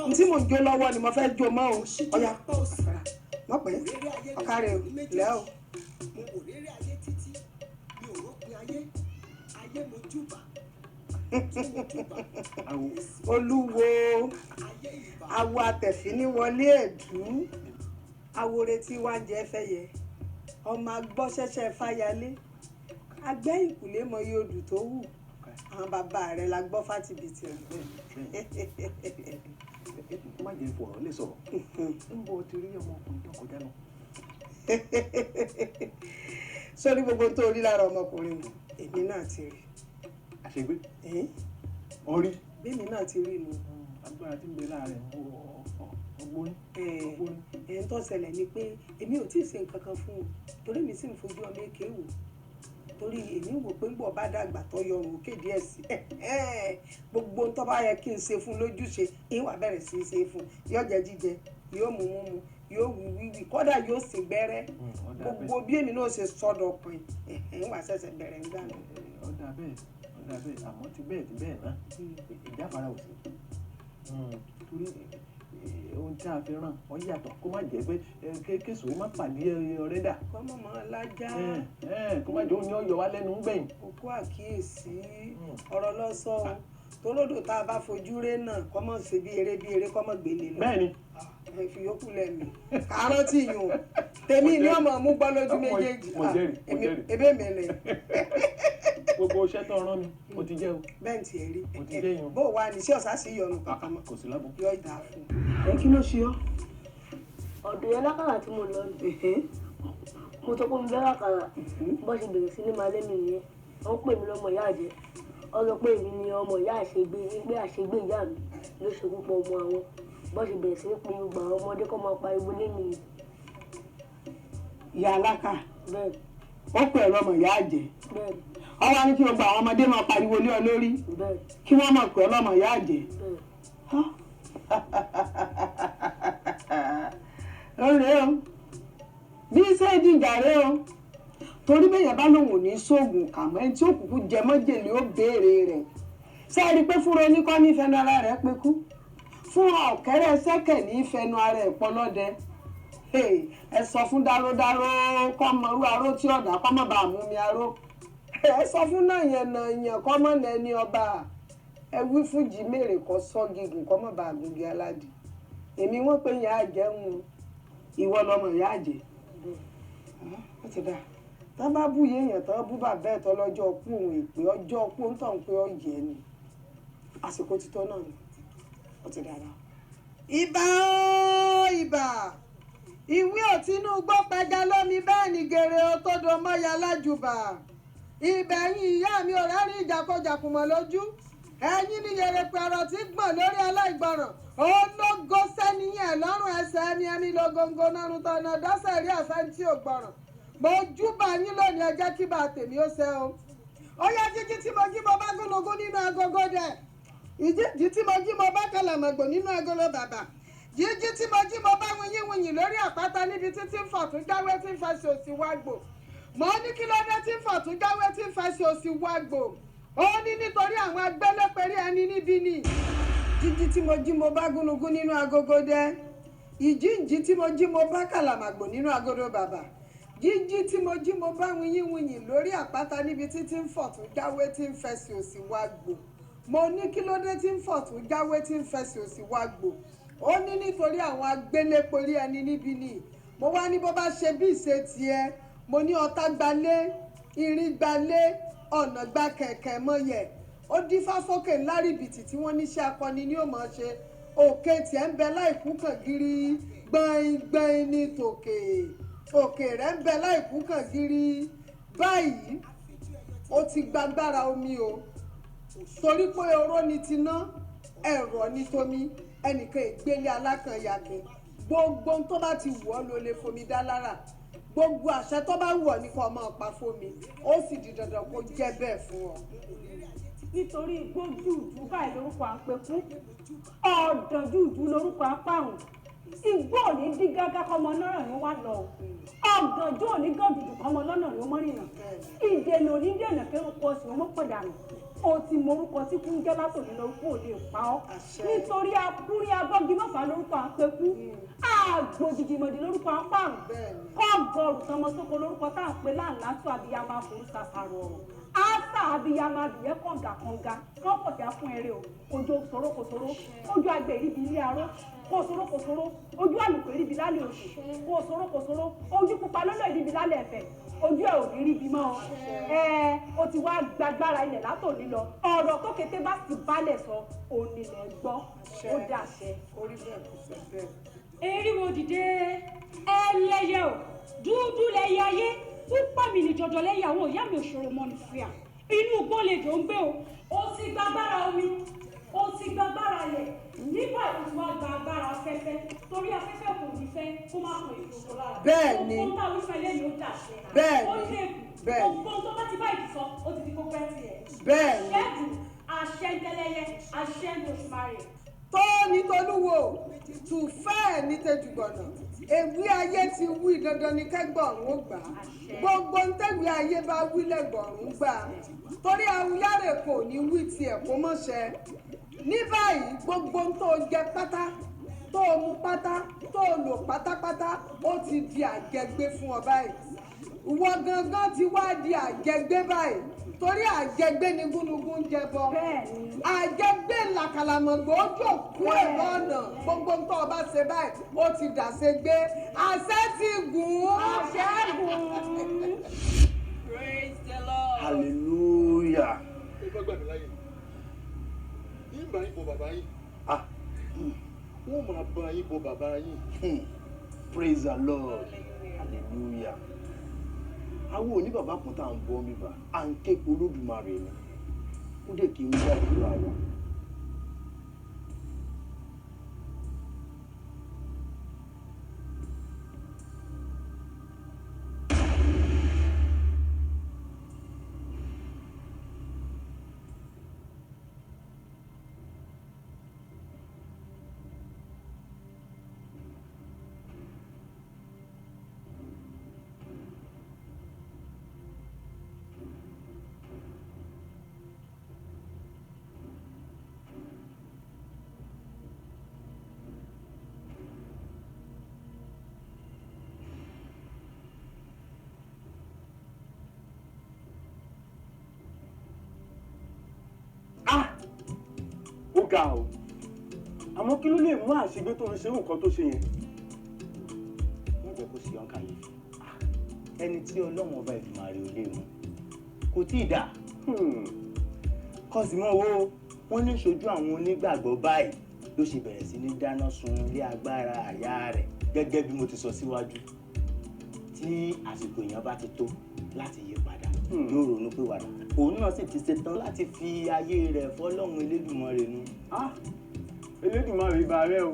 Ntí mò ń jó lọ́wọ́ ni mo fẹ́ jó mọ́ o. Ọya mọ̀ pé ọ̀kárẹ̀ o lẹ́ o. Mo wò rere ayé títí mi ò rópin ayé mo júbà. Olúwo awo àtẹ̀fíní wọlé ẹ̀dú awore tí wá ń jẹ́ fẹ́yẹ ọmọ agbọ́sẹ́sẹ́ fáyalé agbẹ́ ìkùlé mọ iye odù tó wù àwọn bàbá rẹ̀ la gbọ́ fátìbìtì Má jẹ́ fọ̀rọ̀ lè sọ̀rọ̀. Ń bọ̀ ti rí ọmọkùnrin tó kọjá lọ. Sórí gbogbo tó rí lára ọmọkùnrin èmi náà ti rí. Àṣegbé. Wọ́n rí. Bẹ́ẹ̀ni náà ti rí nu. Agbára tí ń bẹ láàrin ọgbóni. Ẹ̀ẹ́n tó ṣẹlẹ̀ ni pé èmi ò tí ì ṣe nǹkan kan fún un torí mi sì ń fojú ọmọ èké wò torí èmi wò pé ń bọ̀ bá dàgbà tó yọrùn òkè díẹ̀ sí gbogbo ń tó bá yẹ kí n ṣe fún lójúṣe ìwà bẹ̀rẹ̀ sí í ṣe fún yóò jẹ jíjẹ yóò mú mímu yóò wí wíwí kódà yóò sì gbẹ́rẹ́ gbogbo bí èmi náà ṣe sọ́dọ̀ pin ìwà ṣẹ̀ṣẹ̀ bẹ̀rẹ̀ ń gbà mí. Ọ̀dà bẹ́ẹ̀ àmọ́ ti bẹ́ẹ̀ náà ìjáfara ò sí torí ohun tí a fi ràn ọ yàtọ̀ kó má jẹ́ pé kéṣù má pàdé ọ̀rẹ́ dà. kọ́mọ máa lájà. kó má jẹ́ òun ni ó yọ wá lẹ́nu ń gbẹ̀yìn. òkú àkíyèsí ọ̀rọ̀ lọ́sọ̀ o tolódò tá a bá fojú ré náà kọ́mọ ṣe bí eré kọ́mọ gbélé lọ. bẹ́ẹ̀ni. ẹ fi yókù lẹ́nu àárọ̀ tí yùn tèmi ni ọmọ mú gbọ́ lójú méjèèjì. mo jẹ́rìí. ebe mi rè. gbogbo iṣẹ́ tó rán mi mo ti jẹ́ o. bẹ́ẹ̀ ti ẹ̀ rí mo ti jẹ́ yun. bó o wá ní sí ọ̀sá sí yọnu kankan mọ́. kò sí lábọ̀. yọ ìdá fún un. kí ló ṣe ọ́. ọ̀dọ̀ yẹn lákàrà tí mo lọ nù mo sọ pé mo bẹ́ lákàrà bó ṣe bẹ̀rẹ̀ sí ní máa lé mi nìyẹn wọ́n pè mí lọ́mọ ìyá àjẹ́ ọ sọ pé èmi ni ọmọ ìyá àṣegbé pé àṣegbé ìyá mi ló ṣekú pọ̀ ọmọ àwọn bó ṣe bẹ̀rẹ̀ sí ní pé gbogbo àwọn ọmọdé kọ́ máa pariwo lé mi. ìyá alákà bẹ́ẹ̀ ó pè ọ́ lọ́mọ ìyá àjẹ́ bẹ́ẹ̀ ọwọ́ ní kí gbogbo àwọn ọmọdé máa pariwo lé ọ lórí bẹ́ẹ̀ kí wọ́n máa pè ọ́ lọ́mọ ìyá àjẹ́. ọ̀rẹ́ o bí iṣẹ́ ìdíjà rẹ o torí bẹ́yẹn bá lòun ò ní sóògùn kàmọ́ ẹni tí òkùnkùn jẹ mọ́jèlé ó béèrè rẹ̀ sẹ́ẹ̀rí pé fúnra oníkọ́ ní fẹnu ara rẹ̀ pé kú fúnra ọ̀kẹ́rẹ́ sẹ́kẹ̀ ní fẹnu ara ẹ̀ pọlọ́dẹ ẹ sọ fún dáró kọ́ mọ̀rú aró tí ọ̀dà kọ́ mọ̀ bá mú mi aró ẹ sọ fún náà yẹn kọ́ mọ̀ nà ẹni ọba ẹ wí fún jìmèrè kọ́ sọ́ gígùn kọ́ mọ̀ bá àgùngì aládì èmi wọ́n pé yẹn àjẹun ìwọ lọmọ ìyá àjẹ ó ti dáa tá bá bú yéèyàn tán bú bàbá ẹ̀ tán lọ́jọ́ kú òun ìpè ọjọ́ kú ń tàn pé ọ̀yẹ́ ni àsìkò títọ́ náà ni ó ti dára. Ìbà ó ìbà ìwé òtínúgbó pẹja lómi bẹ́ẹ̀ ni gèrè ó tó do mọ́ya lájùbà ìbẹ̀yìn ìyá mi ò rẹ́rìn ìjàkọjàkùn mọ́ lójú ẹ̀yin ní yèrèpẹ̀ ọ̀rọ̀ tí gbọ̀n lórí aláìgbọràn ológo sẹ́niyàn lọ́rùn ẹsẹ̀ ẹni ẹni lógóńgó nánú tọ́nà dọ́sẹ̀ rí àfẹ́ tí ò gbọ̀ràn mo júbà yín lónìí ẹ jẹ́ kí bá tèmi ó ṣe o ó yá jíjí tí mo jí mo bá gúnugún nínú agogo dẹ̀ ìjíjí tí mo jí mo bá kàlàmọ̀gbò nínú agolo bàbà jíjí tí mo jí mo bá wíyín lórí àpáta níbi títí ń fọ̀tún jáwé tí ń fẹsẹ̀ òsì wá gbò mo ní kí ló dé tí ń fọ̀tún jáwé tí ń fẹsẹ̀ òsì wá gbò ó ní nítorí àwọn agbélépẹ̀rí ẹni níbí ni jíjí tí mo jí mo bá gúnugún nínú agogo dẹ̀ ìjíǹjí tí mo jí mo bá kàlàmọ̀gbò nínú agolo bàbà jíjí tí mo jí mo bá wíyín lórí àpáta níbi títí ń fọ̀tún jáwé tí ń fẹsẹ̀ òsì wá gbò mo ní kí ló dé tí ń fọ̀tún jáwé tí ń fẹsẹ̀ òsì wá gbò ó ní nítorí àwọn agbéléporí ẹni níbí ni mo wá ní bó bá ṣe bí ìṣe tiẹ̀ mo ní ọ̀tá gbalé irin gbalé ọ̀nà gba kẹ̀kẹ́ mọ́yẹ̀ ó dífá fókè ńlá rìbìtì tí wọ́n níṣẹ́ akọni ní òmò ṣe òkè tiẹ̀ ń bẹ láìkú kàn gírí gbọ̀ngbọ̀n ní tòkè òkè rẹ̀ ń bẹ láìkú kàn gírí báyìí ó ti gbàgbára omi o torí pé oró ni ti ná ẹ̀rọ ní tomi ẹnìkan ìgbélé alákànyàkè gbogbo tó bá ti wù ọ́ ló lè fomi dá lára gbogbo àṣẹ tó bá wù ọ́ ní kó o máa pa fómi ó sì di dandan kó jẹ́ bẹ́ẹ̀ fún ọ. nítorí gbójú ìjú báyìí lórúkọ àpẹkú ọ̀dọ̀jú ìjú lórúkọ apáhùn igbó ò ní dí gágá kọmọ náà ní wá lọ ọ̀gànjú ò ní gàdùdù kọmọ lọ́nà ní mọ́rìnà ìdènà ò ní dènà kérúkọ sí ọmọ pẹ̀dánù o ti morúkọ tí kú ń jẹ́ látòní lórúkọ òde pa ọ́ nítorí akúrí agbọ́gi mọ́fà lórúkọ àpẹkú àgbòdìdìmọ̀dì lórúkọ apáhùn kọ́gọ́rù tọmọsóko lórúkọ tá à ń pe láǹlátò abiyamọ àforú sàfàrọ̀ ọ̀rọ̀ asa abiyamọ adìyẹ kọ̀ǹgàkọ̀ǹgà kọ́pọ̀tì afún eré o ojú òṣòro ojú àgbẹ̀ ìrìbì ilé aró kòsòrò ojú àlùkò ìrìbì lálẹ́ oṣù kòsòrò ojú pupa lọ́lọ́ ìrìbì lálẹ́ ẹ̀fẹ̀ ojú ẹ̀ ò ní ríbi mọ́ o ti wá gbàgbára ilẹ̀ látòní lọ ọ̀rọ̀ tó kété bá sì balẹ̀ sọ onílẹ̀ gbọ́ ó dàṣẹ. orí bẹ́ẹ̀ kò sí bẹ́ẹ̀. eriwo dìde ẹlẹ́yẹ o dúdú lẹ́yẹ ayé púpọ̀ mi ní jọjọ lẹ́yẹ àwọn ìyá mi òṣòro mọ́ ní fìyà inú gbọ́lẹ̀dọ̀ ń gbé o ó ti gbàgbára omi ó ti gbàgbára ilẹ̀ nígbà tí wọ́n gba agbára afẹ́fẹ́ torí afẹ́fẹ́ kò ní fẹ́ kó má pè é gbogbo lára. bẹ́ẹ̀ ni ohun táwọn ìfẹ́ lẹ́yìn ó dàṣẹ. bẹ́ẹ̀ ó ni ti bẹ́ẹ̀ ni ohun tó bá ti bá ìdí sọ ó ti di kó pẹ́ tiẹ̀. bẹ́ẹ̀ ni ṣẹ́ẹ̀dù àṣẹ ń tẹ́lẹ́yẹ àṣẹ ń tòṣùmarè. tó ní tolúwo tùfẹ́ ní tẹ́júgbọ̀nà ewì ayé ti wí dandan ní kẹ́gbọ̀rún ó gbà gbogbo ń tẹ̀wé ayé bá wí lẹ́gbọ̀rún gbà torí Awúyárè kò ní wí tiẹ̀ kó mọ̀ṣẹ́ ní báyìí gbogbo ń tó jẹ pátá tó mu pátá tó lò pátápátá ó ti di àjẹgbé fún ọ báyìí ìwọ gangan ti wá di àjẹgbé báyìí torí àjẹgbé ni gúnugún ń jẹbọ àjẹgbé làkàlàmọ̀gbò ojú òkú ẹ̀ lọ́nà gbogbo ń tọ́ ọ bá ṣe báyìí ó ti dàṣe gbé àṣẹ ti gùn ún. àṣẹ gùn. Praise the Lord. hallelujah. ẹ bá gbà mí láyè yín bá yín bọ bàbá yín wọ́n máa bá yín bọ bàbá yín. praise the lord hallelujah. àwọn òní bàbá kan tá à ń bọ́ mi bá à ń ké pe Olódùmarè ni ó dẹ̀ kí n gbà ìdúrà wa. ga o àmọ́ kí ló lè mú àṣegbé tó ń ṣe nǹkan tó ṣe yẹn. wọ́n jẹ́ kó sí ọkà yìí ẹni tí ọlọ́run ọba Èdùmàrè ò lè mú kò tí ì dà kọ́sìmọ́ owó wọ́n ní ṣojú àwọn onígbàgbọ́ báyìí ló ṣe bẹ̀rẹ̀ sí ní dáná sun ilé agbára àyà rẹ̀ gẹ́gẹ́ bí mo ti sọ síwájú tí àsìkò èèyàn bá ti tó láti yí padà yóò ronú pé wàdà òun náà sì ti ṣetán láti fi ayé rẹ̀ fọ́lọ́run Elédùmarè nu. Elédùmarè bá rẹ o.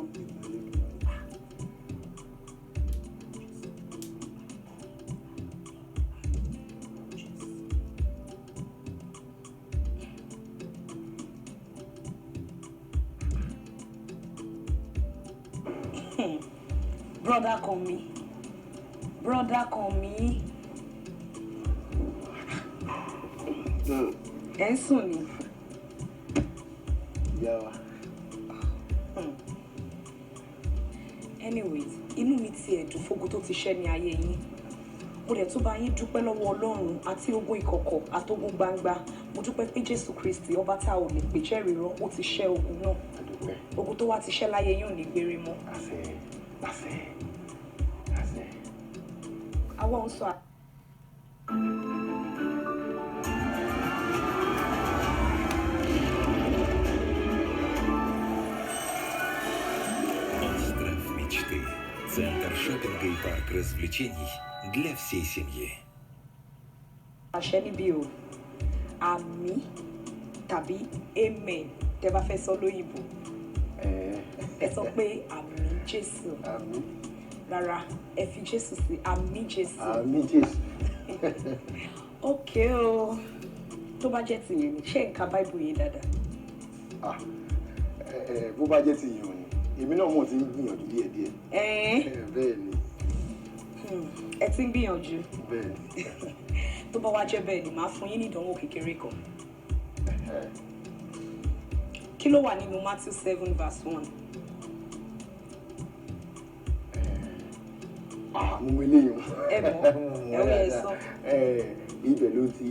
Brother kan mi. Ẹ ń sùn ni. Ìyá wa. Anyways, inú mi ti ẹ̀dùn fógun tó ti ṣẹ́ ní ayé yín. Mo dẹ̀ tún bá yín dúpẹ́ lọ́wọ́ Ọlọ́run àti ogun ìkọ̀kọ̀ àtogun gbangba. Mo dúpẹ́ pé Jésù Kristi ọba tá a ò lè pè jẹ́rìí rán ó ti ṣẹ́ ogun náà. Ogun tó wá ti ṣẹ́ láyé yín ò ní gbére mọ́. Àwọn ń sọ. Остров мечты. Центр шопинга и парк развлечений для всей семьи. Àṣẹ níbí o, àmì tàbí amen tẹ́ bá fẹ́ sọ lóyìnbó. Ẹ sọ pé àmì Jésù. Rárá, ẹ fi Jésù sí àmì Jésù. Àmì Jésù. Okay o, tó bá jẹ́ tìyẹn ni, ṣé nǹkan Báíbù yìí dáadáa? Bó bá jẹ́ tìyẹn ni, èmi náà mọ̀ tí ń gbìyànjú díẹ̀díẹ̀. Bẹ́ẹ̀ ni. Ẹ ti ń gbìyànjú. Bẹ́ẹ̀ ni. Tó bá wá jẹ́ bẹ́ẹ̀ ni, màá fún yín ní ìdánwò kékeré kan. Kí ló wà nínú Matthew 7:1? Mo mọ eléyìí. Ẹ mọ̀, ẹ sọ. Ibẹ̀ ló ti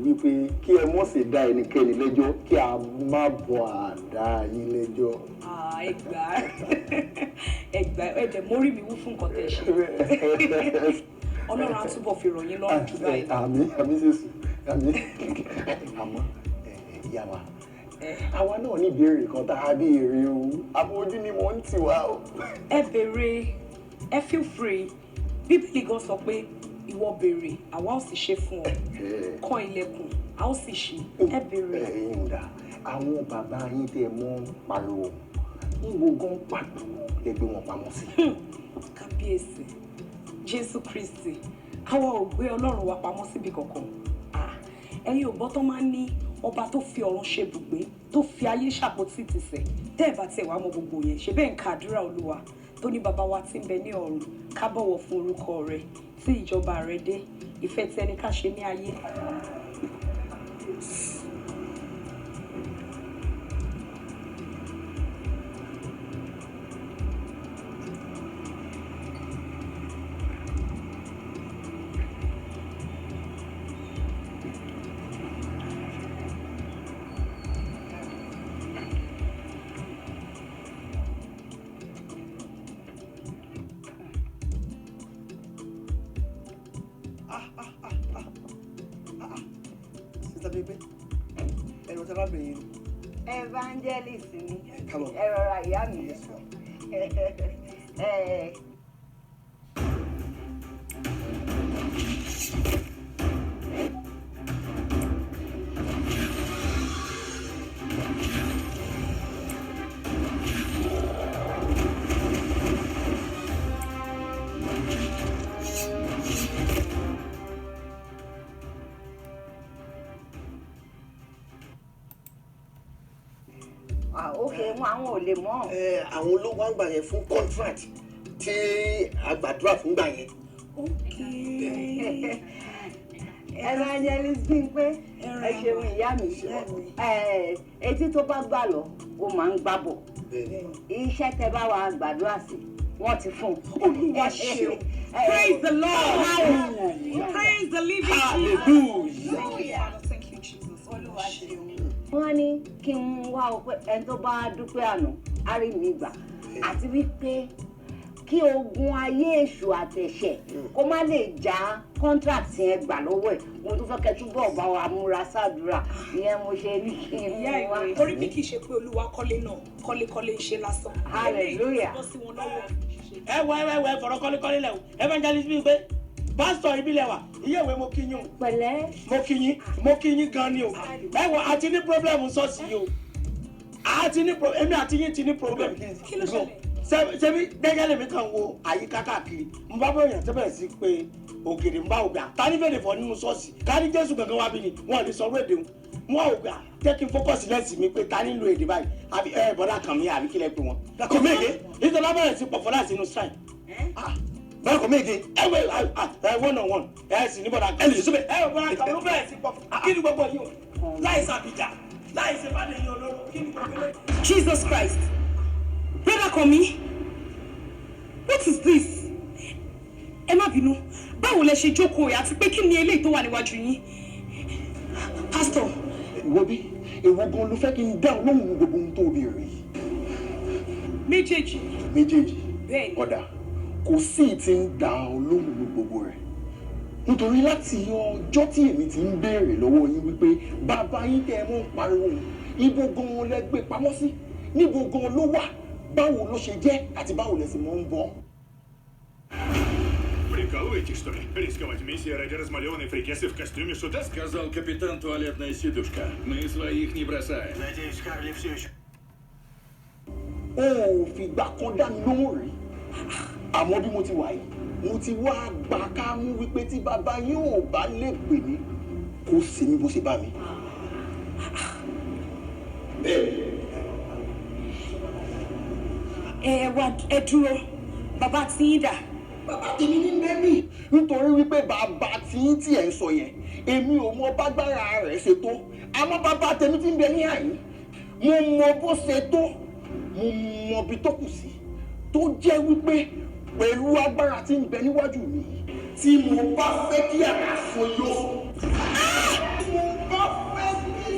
wí pé kí ẹ mọ̀ sí dá ẹnikẹ́ni lẹ́jọ́ kí a má bọ̀ àdá yín lẹ́jọ́. Ẹgbà ẹ̀jẹ̀ mórí mi wú fún nǹkan tẹ̀ ṣe. Ọlọ́run á túbọ̀ fi rọ̀ yín lọ́rùn jù báyìí. Àmín Jésù, àmín. Àmọ́ ìyá wa, àwa náà ní ìbéèrè kan tá a béèrè o, àmọ́ ojú ni mo ń tì wá o. Ẹ béèrè, ẹ feel free. Bíbélì gan sọ pé ìwọ béèrè, àwa ó sì ṣe fún ọ. Kàn ilẹ̀kùn, a ó sì ṣí. Ẹ béèrè. Ẹ̀yin ò dá, àwọn bàbá yín tẹ́ mọ́ pariwo, níbo gan pàtó lẹ gbé wọn pamọ́ sí. Kábíyèsí, Jésù Kristi, àwa ò gbé Ọlọ́run wa pamọ́ síbi kankan. Ẹ̀yin ò gbọ́ tó máa ń ní ọba tó fi ọ̀run ṣe bùgbé, tó fi ayé ṣàpótí tìsẹ̀. Tẹ́ ẹ̀ bá tiẹ̀ wá mọ gbogbo yẹn, ṣe bẹ́ẹ̀ ń ka àdúrà Olúwa tó ní bàbá wa tí ń bẹ ní ọ̀run, ká bọ̀wọ̀ fún orúkọ rẹ̀, tí ìjọba rẹ̀ dé, ìfẹ́ tí ẹni ká ṣe ní ayé. Evangelist ni ẹ rọra ìyá mi. Okay, àwọn ò lè mọ̀. Àwọn olówó àgbà yẹn fún contract tí àgbàdúrà fún gbà yẹn. Evangelist Bímpé, ẹ ṣeun ìyá mi. Etí tó bá gbà lọ, ó máa ń gbàbọ̀. Iṣẹ́ tẹ bá wa gbàdúrà sí, wọ́n ti fún un. Olúwa ṣeun. Praise the Lord. Praise the living Jesus. Hallelujah. Thank you, Jesus. Olúwa ṣeun. Wọ́n ní kí n wá o pé ẹni tó bá dúpẹ́ àná á rí mi gbà àti wípé kí ogun ayé èṣù àtẹ̀ṣẹ̀ kó má lè já contract yẹn gbà lọ́wọ́ ẹ̀ mo tún fẹ́ kẹ́ túbọ̀ bá wa múra ṣàdúrà ìyẹn mo ṣe ní kí n ìyá ìwé torí bí kì í ṣe pé olúwa kọ́lé náà kọ́lékọ́lé ń ṣe lásán. Hallelujah. ẹ fọ̀rọ̀ kọ́lékọ́lé lẹ̀ o evangelist bíi pé pásítọ̀ ìbílẹ̀ wa iye ìwé mo kí yín o. pẹ̀lẹ́. mo kí yín gan ni o. ẹ wọ àti ní problem ṣọ́ọ̀ṣì yìí o àti ní èmi àti yín ti ní problem. kí ló ṣẹlẹ̀. ṣebí gẹ́gẹ́ lèmi kàn wo àyíká káàkiri mo bá bọ̀ yàn tẹ́bẹ̀rẹ̀ sí pé ògèdè ń bá ògbà ta ní fèrè fọ nínú ṣọ́ọ̀ṣì ká ní jésù gangan wá bí ni wọn ò lè sọ̀rọ̀ èdè wọn ò gbà jẹ́ kí n fọ́kọ̀sì lẹ́sìn mi pé ta ní lo èdè báyìí àbí bọ́dà kàn mí àbí kílẹ̀ pé wọn. kò méje nítorí wọn bẹ̀rẹ̀ sí pọ̀fọ́ láti inú strike. bẹ́ẹ̀ kò méje one on one sì ní bọ́dà ẹnì síbẹ̀ bọ́dà kàn ló bẹ̀rẹ̀ sí pọ̀fọ́ kí ni gbogbo yìí o láì sàbíjà láì ṣe bá lè yan olóró kí ni gbogbo yìí. Jesus Christ brother Kànmí what is this ẹ má bínú báwo lẹ ṣe jókòó ẹ àti pé kí ni eléyìí tó wà níwájú yín pastor. ìwọ bí èwo gan ló fẹ́ kí n dáhùn lóhùn gbogbo ohun tó béèrè. méjèèjì. bẹ́ẹ̀ni ọ̀dà kò sí ti ń dá olóhùn gbogbo rẹ̀ nítorí láti ọjọ́ tí èmi ti ń béèrè lọ́wọ́ yín wípé bàbá yín tẹ́ ẹ mọ́ ń pariwo ibo gan lẹ gbé pamọ́ sí níbo gan ló wà báwo ló ṣe jẹ́ àti báwo lẹ sì mọ́ ń bọ́. Прикалываетесь, что ли? Рисковать миссией ради размалеванной фрикесы в костюме шута? Сказал капитан туалетная сидушка. Мы своих не бросаем. Надеюсь, Харли все еще... ó ò fìgbà kan dá mi lóhùn rí àmọ́ bí mo ti wà yìí mo ti wá gbà ká mú wípé tí bàbá yín ò bá lè pè mí kó sì mí bó ṣe bá mi. ẹ dúró bàbá tí yín dà. bàbá tèmi ní bẹ́ẹ̀ni nítorí wípé bàbá tí tí ẹ̀ ń sọ yẹn èmi ò mọ bágbára rẹ̀ ṣe tó àmọ́ bàbá tèmi tí ń bẹ ní àyín mo mọ bó ṣe tó mo mọ ibi tó kù sí tó jẹ́ wípé pẹ̀lú agbára tí ń bẹ níwájú mi tí mo bá fẹ́ kí àkàsọ yóò tí mo bá fẹ́ kí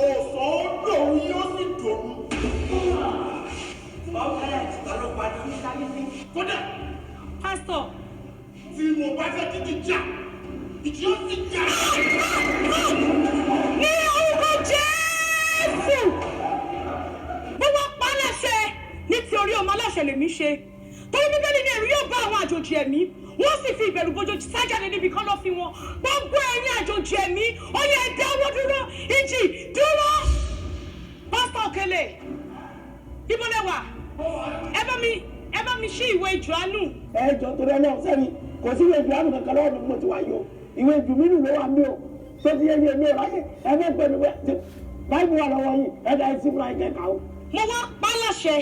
ọ̀sán dòun yóò sì dòun. kódà pásítọ̀. tí mo bá fẹ́ kí ìjà ìjì ó sì jà. ní orúkọ Jésù mo wá pa á láṣẹ nítorí ọmọ aláṣẹ lèmi ṣe torí bíbélì ní ẹ̀rù yóò bá àwọn àjòjì ẹ̀mí wọ́n sì fi ìbẹ̀rù bójú sájáde níbi kan lọ́ fi wọn gbogbo ẹ̀yin àjòjì ẹ̀mí ó yẹ ẹ dáwọ́ dúró ìjì dúró. pásítọ̀ Òkèlè ibo lẹ wà ẹ bá mi ṣí ìwé Jòhánù. ẹ jọ torí ẹ náà sẹ́ni kò sí ìwé Jòhánù kankan lọ́wọ́ mi bí mo ti wà yìí o ìwé Jòhánù ló wà mí o tó ti yẹ mi ò ráyè ẹ fẹ́ pẹ̀lú báyìí wà lọ́wọ́ yìí ẹ dá ẹ sí fúnra ẹ kẹ́kọ̀ọ́ o. mo wá pa á láṣẹ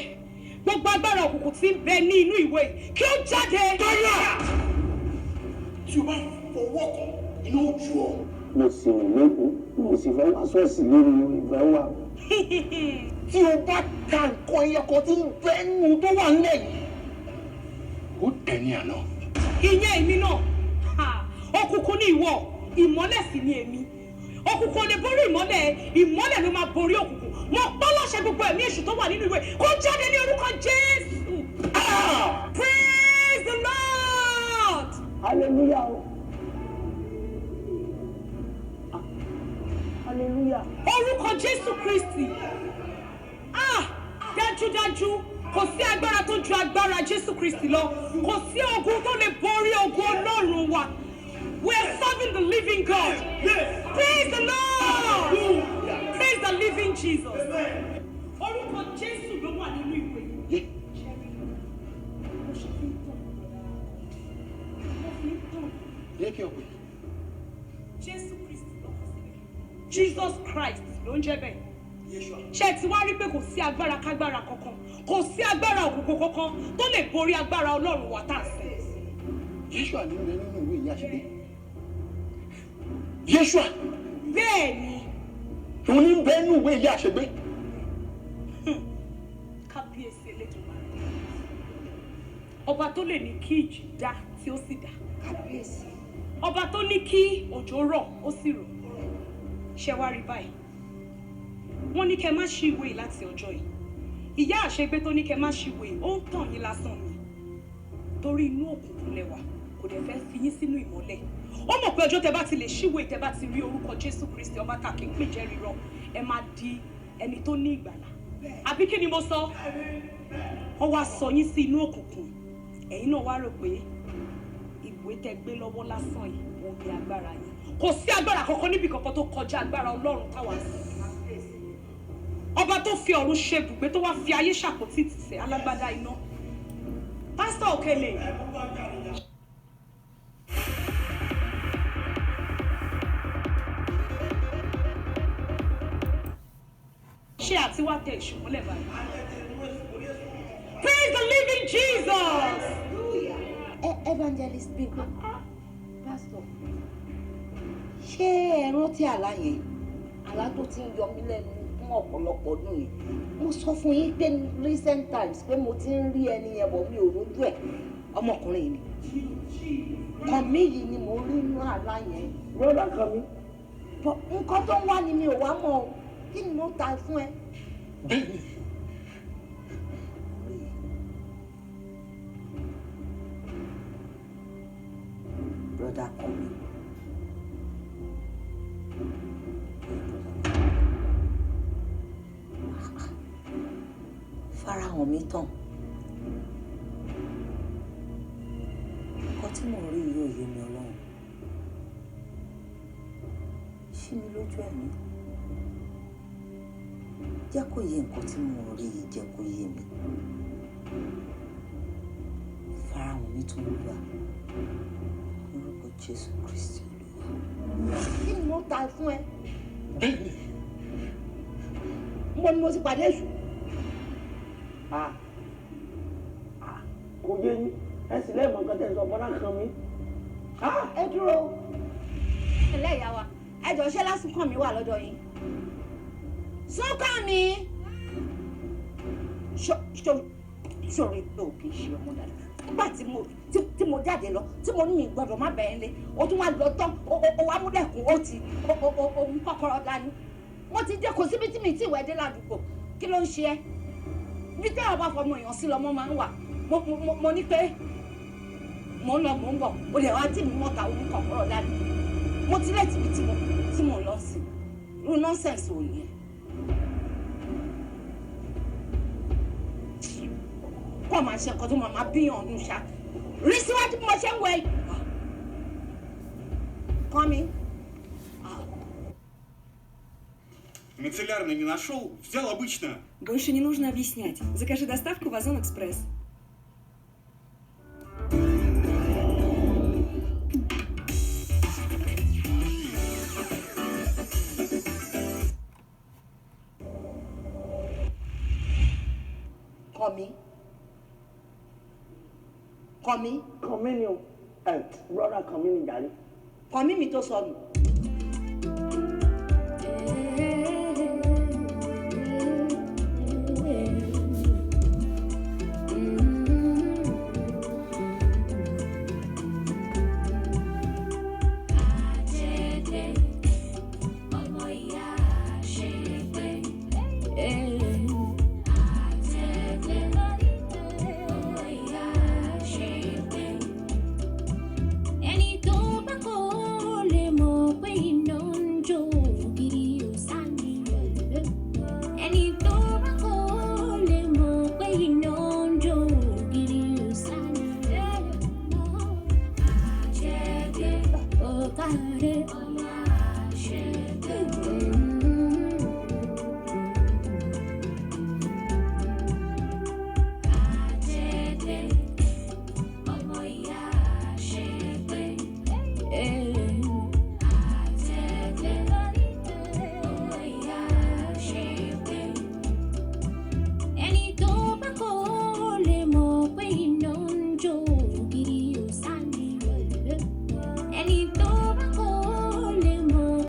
gbogbo agbára òkùnkùn tí ń bẹ ní inú ìwé kí ó jáde. tọ́yà tí o bá fọwọ́ kan iná ojú ọ. mo sì rìn lẹ́kọ̀ọ́ mo sì fẹ́ wá ṣọ́ọ̀ṣì lórí ìfẹ́ wa. tí o bá ka nǹkan ẹyọkọ tí ń bẹ nínú tó wà nílẹ̀ yìí ó dẹni àná. ìyẹn èmi náà òkùnkùn ni ìwọ ìmọ́lẹ̀ sì ni èmi òkùnkùn lè borí ìmọ́lẹ̀ ló máa borí òkùnkùn mo pa láṣẹ gbogbo ẹ̀mí èṣù tó wà nínú ìwé kó jáde ní orúkọ Jésù. Praise the Lord. hallelujah o hallelujah. orúkọ Jésù Kristi dájúdájú kò sí agbára tó ju agbára Jésù Kristi lọ kò sí ogun tó lè borí ogun Ọlọ́run wa. We are serving the living God. Praise the Lord. Praise the living Jesus. Orúkọ Jésù ló wà nínú ìwé. Jésù Kristi ló kọ síbẹ̀. Jesus Christ ló ń jẹ́ bẹ́ẹ̀. Ṣé ti wá rí pé kò sí agbára kágbára kankan, kò sí agbára òkùnkùn kankan tó lè borí agbára Ọlọ́run wa tá a sìn. Yeshua ní nínú ìwé ìyá ṣe dé. Yeshua. Bẹ́ẹ̀ni. Òun ní bẹ́ẹ̀ nínú ìwé ìyá àṣegbé. Kábíyèsí Elédùmarè. Ọba tó lè ní kí ìjì dá tí ó sì dá. Kábíyèsí. Ọba tó ní kí òjò rọ̀ ó sì rọ̀. Ṣé wá rí báyìí? Wọ́n ní kẹ́ má ṣí ìwé láti ọjọ́ yìí. Ìyá àṣegbé tó ní kẹ́ má ṣí ìwé ó ń tàn yín lásán ni. torí inú òkùnkùn lẹ́wà kò dẹ̀ fẹ́ fi yín sínú ìmọ́lẹ̀ ó mọ̀ pé ọjọ́ tẹ bá ti lè ṣíwèé tẹ bá ti rí orúkọ Jésù Kristi ọba tàkì ń pèjẹ́ rírọ ẹ máa di ẹni tó ní ìgbàlà àbí kí ni mo sọ wọ́n wá sọ yín sí inú òkùnkùn ẹ̀yin náà wá rò pé ìwé tẹ gbé lọ́wọ́ lásán yìí wọ́n ní agbára yín kò sí agbára kankan níbi kankan tó kọjá agbára Ọlọ́run táwa sí ọba tó fi ọ̀run ṣe ibùgbé tó wá fi ayé ṣàpótí ìtìsẹ̀ alágbádá iná pásítọ̀ Òkèlè. ṣé àti wá tẹ ìṣùmọ́lẹ̀ báyìí. Praise the living Jesus. Evangelist Bímpé pastor ṣé ẹ rántí àlá yẹn àlá tó ti ń yọ mí lẹ́nu fún ọ̀pọ̀lọpọ̀ ọdún yìí mo sọ fún yín pé recent times pé mo ti ń rí ẹni yẹn bọ̀ mi ò rójú ẹ̀ ọmọkùnrin ni kan mi yìí ni mo rí inú àlá yẹn. Brother kan mi. Nǹkan tó ń wá ni mi ò wá mọ̀ o kí ni mo ta fún ẹ. bẹ́ẹ̀ni. Brother kan mi. Farahàn mi tán. Nǹkan tí mò ń rí yóò yé mi Ọlọ́run. Ṣí mi lójú ẹ̀mí. Jẹ́ kó yé nǹkan tí mò ń rí yìí jẹ́ kó yé mi. Farahàn mi tán Olúwa. Orúkọ Jésù Kristi Olúwa. Kí ni mo ta fún ẹ? bẹ́ẹ̀ni. Mo ni mo ti pàdé èṣù. Kò yé yín ẹ sì lẹ́ẹ̀mọ̀ nǹkan tẹ̀ sọ bọ́dá kan mi. Ẹ dúró. Ẹlẹ́yà wa, ẹ jọ ṣé lásìkò mi wà lọ́dọ̀ yín. Súnkàn mi. Ṣòro pé ò kì í ṣe ọmọ dáadáa. Nígbà tí mo jáde lọ, tí mo ní mi gbọ́dọ̀ má bẹ̀ẹ́ lé, o tún wá lọ tán, o wá múlẹ̀kùn, o ti òun kọ́kọ́rọ́ dání. Mo ti dé kò síbi tí mi ti wẹ̀ dé ládùúgbò. Kí ló ń ṣe ẹ́? Bí téèyàn bá fọmọ èèyàn sí lọmọ máa ń wà. Mo ní pé mo ń lọ mo ń bọ̀, o lè wá tí mi mọ́ta òun kọ́kọ́rọ́ dání. Mo ti lẹ́tì bí tí mo lọ sí. Irú nọ́ńsẹ̀nsì ò yẹn. Kọ́ máa ṣe nǹkan tó máa bíyàn ọdún ṣá. Rí síwájú bí mo ṣe ń wẹ̀. Kọ́ mi. Мицеллярный не нашел, взял обычно. Больше не нужно объяснять. Закажи доставку в Озон Экспресс. Kọ́mi. Kọ́mi ni o. Brother Kọ́mi ni jàre. Kọ́mi mi tó sọnù.